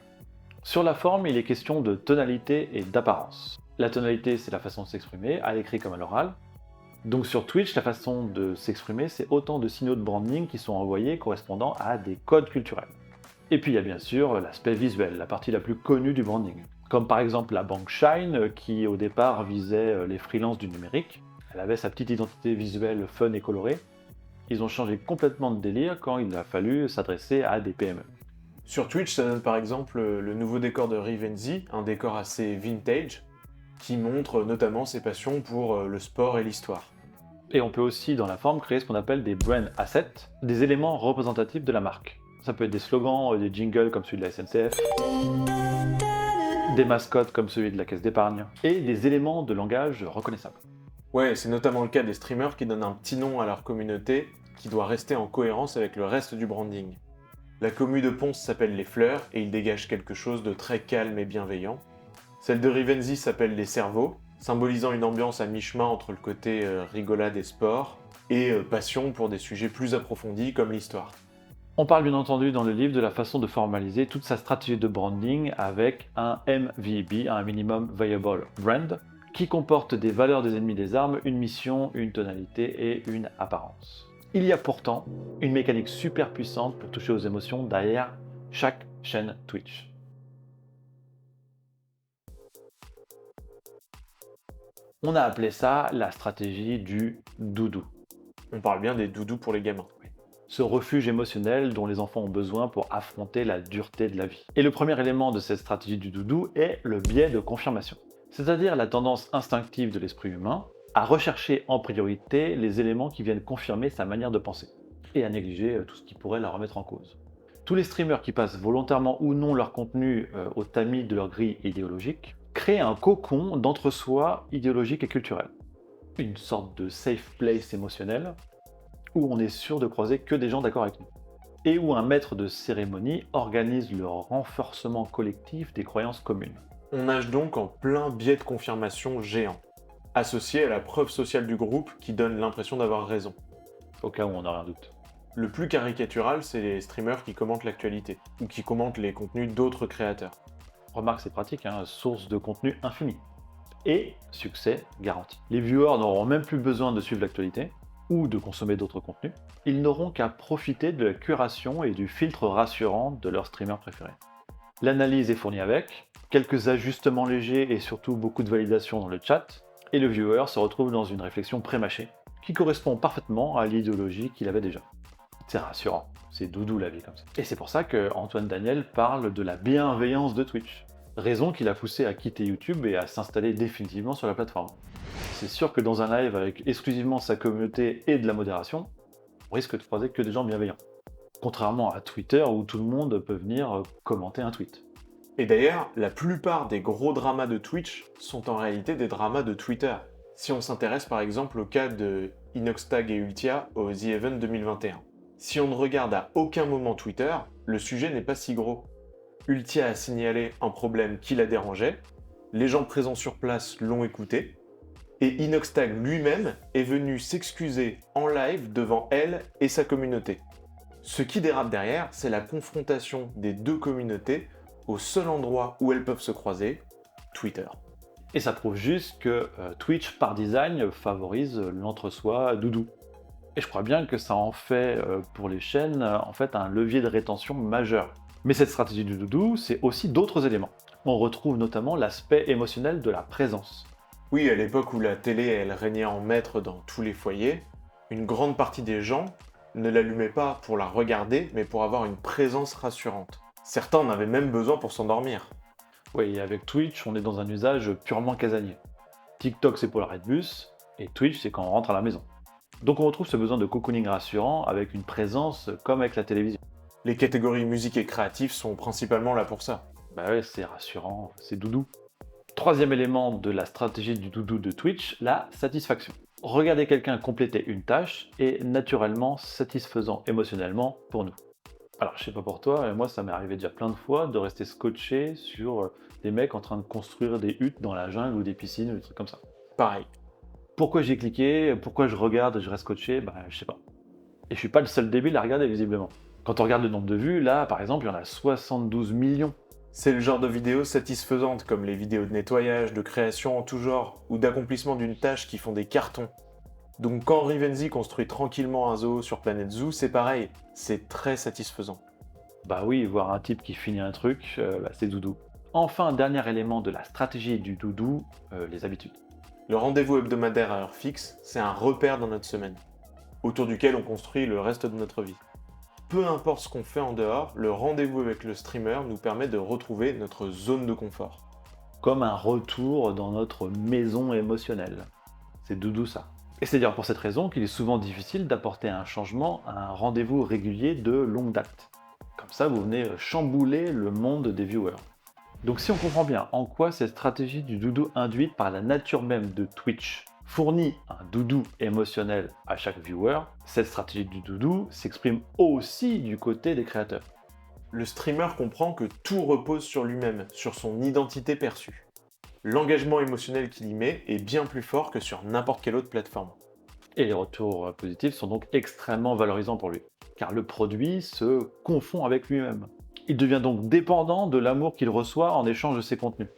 Sur la forme, il est question de tonalité et d'apparence. La tonalité, c'est la façon de s'exprimer, à l'écrit comme à l'oral. Donc sur Twitch, la façon de s'exprimer, c'est autant de signaux de branding qui sont envoyés correspondant à des codes culturels. Et puis il y a bien sûr l'aspect visuel, la partie la plus connue du branding. Comme par exemple la banque Shine, qui au départ visait les freelances du numérique. Elle avait sa petite identité visuelle fun et colorée. Ils ont changé complètement de délire quand il a fallu s'adresser à des PME. Sur Twitch, ça donne par exemple le nouveau décor de Rivenzi, un décor assez vintage, qui montre notamment ses passions pour le sport et l'histoire. Et on peut aussi, dans la forme, créer ce qu'on appelle des brand assets, des éléments représentatifs de la marque. Ça peut être des slogans, des jingles comme celui de la SNCF, des mascottes comme celui de la caisse d'épargne, et des éléments de langage reconnaissables. Ouais, c'est notamment le cas des streamers qui donnent un petit nom à leur communauté qui doit rester en cohérence avec le reste du branding. La commu de Ponce s'appelle Les Fleurs et il dégage quelque chose de très calme et bienveillant. Celle de Rivenzi s'appelle Les Cerveaux, symbolisant une ambiance à mi-chemin entre le côté rigolade et sport, et passion pour des sujets plus approfondis comme l'histoire. On parle bien entendu dans le livre de la façon de formaliser toute sa stratégie de branding avec un MVB, un Minimum Viable Brand, qui comporte des valeurs des ennemis des armes, une mission, une tonalité et une apparence. Il y a pourtant une mécanique super puissante pour toucher aux émotions derrière chaque chaîne Twitch. On a appelé ça la stratégie du doudou. On parle bien des doudous pour les gamins. Ce refuge émotionnel dont les enfants ont besoin pour affronter la dureté de la vie. Et le premier élément de cette stratégie du doudou est le biais de confirmation, c'est-à-dire la tendance instinctive de l'esprit humain à rechercher en priorité les éléments qui viennent confirmer sa manière de penser, et à négliger tout ce qui pourrait la remettre en cause. Tous les streamers qui passent volontairement ou non leur contenu au tamis de leur grille idéologique créent un cocon d'entre-soi idéologique et culturel. Une sorte de safe place émotionnel, où on est sûr de croiser que des gens d'accord avec nous, et où un maître de cérémonie organise le renforcement collectif des croyances communes. On nage donc en plein biais de confirmation géant, associé à la preuve sociale du groupe qui donne l'impression d'avoir raison. Au cas où on n'a rien doute. Le plus caricatural, c'est les streamers qui commentent l'actualité, ou qui commentent les contenus d'autres créateurs. Remarque, c'est pratique, source de contenu infini. Et succès garanti. Les viewers n'auront même plus besoin de suivre l'actualité, ou de consommer d'autres contenus, ils n'auront qu'à profiter de la curation et du filtre rassurant de leur streamer préféré. L'analyse est fournie avec, quelques ajustements légers et surtout beaucoup de validation dans le chat, et le viewer se retrouve dans une réflexion pré-mâchée, qui correspond parfaitement à l'idéologie qu'il avait déjà. C'est rassurant, c'est doudou la vie comme ça. Et c'est pour ça que Antoine Daniel parle de la bienveillance de Twitch, raison qui l'a poussé à quitter YouTube et à s'installer définitivement sur la plateforme. C'est sûr que dans un live avec exclusivement sa communauté et de la modération, on risque de croiser que des gens bienveillants. Contrairement à Twitter où tout le monde peut venir commenter un tweet. Et d'ailleurs, la plupart des gros dramas de Twitch sont en réalité des dramas de Twitter. Si on s'intéresse par exemple au cas de Inoxtag et Ultia au The Event 2021. Si on ne regarde à aucun moment Twitter, le sujet n'est pas si gros. Ultia a signalé un problème qui la dérangeait, les gens présents sur place l'ont écouté, et Inoxtag lui-même est venu s'excuser en live devant elle et sa communauté. Ce qui dérape derrière, c'est la confrontation des deux communautés au seul endroit où elles peuvent se croiser, Twitter. Et ça prouve juste que Twitch, par design, favorise l'entre-soi doudou. Et je crois bien que ça en fait, pour les chaînes, en fait, un levier de rétention majeur. Mais cette stratégie du doudou, c'est aussi d'autres éléments. On retrouve notamment l'aspect émotionnel de la présence. Oui, à l'époque où la télé, elle régnait en maître dans tous les foyers, une grande partie des gens ne l'allumaient pas pour la regarder, mais pour avoir une présence rassurante. Certains en avaient même besoin pour s'endormir. Oui, et avec Twitch, on est dans un usage purement casanier. TikTok, c'est pour la Redbus, et Twitch, c'est quand on rentre à la maison. Donc on retrouve ce besoin de cocooning rassurant avec une présence comme avec la télévision. Les catégories musique et créatif sont principalement là pour ça. Bah ouais, c'est rassurant, c'est doudou. Troisième élément de la stratégie du doudou de Twitch, la satisfaction. Regarder quelqu'un compléter une tâche est naturellement satisfaisant émotionnellement pour nous. Alors je sais pas pour toi, mais moi ça m'est arrivé déjà plein de fois de rester scotché sur des mecs en train de construire des huttes dans la jungle ou des piscines ou des trucs comme ça. Pareil. Pourquoi j'ai cliqué, pourquoi je regarde et je reste scotché, bah je sais pas. Et je suis pas le seul débile à regarder visiblement. Quand on regarde le nombre de vues, là par exemple il y en a 72 millions. C'est le genre de vidéos satisfaisantes comme les vidéos de nettoyage, de création en tout genre, ou d'accomplissement d'une tâche qui font des cartons. Donc quand Rivenzi construit tranquillement un zoo sur Planète Zoo, c'est pareil, c'est très satisfaisant. Bah oui, voir un type qui finit un truc, c'est doudou. Enfin, dernier élément de la stratégie du doudou, les habitudes. Le rendez-vous hebdomadaire à heure fixe, c'est un repère dans notre semaine, autour duquel on construit le reste de notre vie. Peu importe ce qu'on fait en dehors, le rendez-vous avec le streamer nous permet de retrouver notre zone de confort. Comme un retour dans notre maison émotionnelle. C'est doudou ça. Et c'est d'ailleurs pour cette raison qu'il est souvent difficile d'apporter un changement à un rendez-vous régulier de longue date. Comme ça, vous venez chambouler le monde des viewers. Donc si on comprend bien en quoi cette stratégie du doudou induite par la nature même de Twitch fournit un doudou émotionnel à chaque viewer, cette stratégie du doudou s'exprime aussi du côté des créateurs. Le streamer comprend que tout repose sur lui-même, sur son identité perçue. L'engagement émotionnel qu'il y met est bien plus fort que sur n'importe quelle autre plateforme. Et les retours positifs sont donc extrêmement valorisants pour lui, car le produit se confond avec lui-même. Il devient donc dépendant de l'amour qu'il reçoit en échange de ses contenus.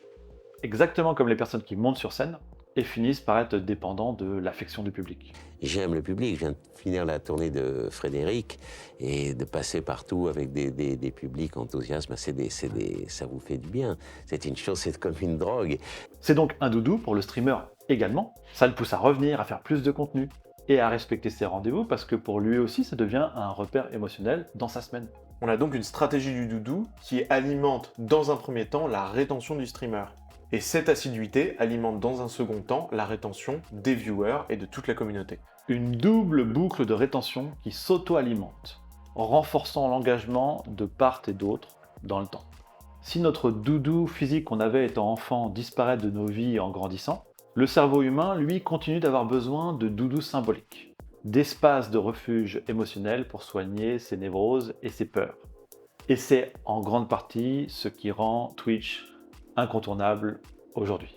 Exactement comme les personnes qui montent sur scène et finissent par être dépendants de l'affection du public. J'aime le public, je viens de finir la tournée de Frédéric et de passer partout avec des publics enthousiastes, ça vous fait du bien. C'est une chose, c'est comme une drogue. C'est donc un doudou pour le streamer également. Ça le pousse à revenir, à faire plus de contenu et à respecter ses rendez-vous parce que pour lui aussi, ça devient un repère émotionnel dans sa semaine. On a donc une stratégie du doudou qui alimente dans un premier temps la rétention du streamer. Et cette assiduité alimente dans un second temps la rétention des viewers et de toute la communauté. Une double boucle de rétention qui s'auto-alimente, renforçant l'engagement de part et d'autre dans le temps. Si notre doudou physique qu'on avait étant enfant disparaît de nos vies en grandissant, le cerveau humain, lui, continue d'avoir besoin de doudous symboliques, d'espaces de refuge émotionnel pour soigner ses névroses et ses peurs. Et c'est en grande partie ce qui rend Twitch incontournable aujourd'hui.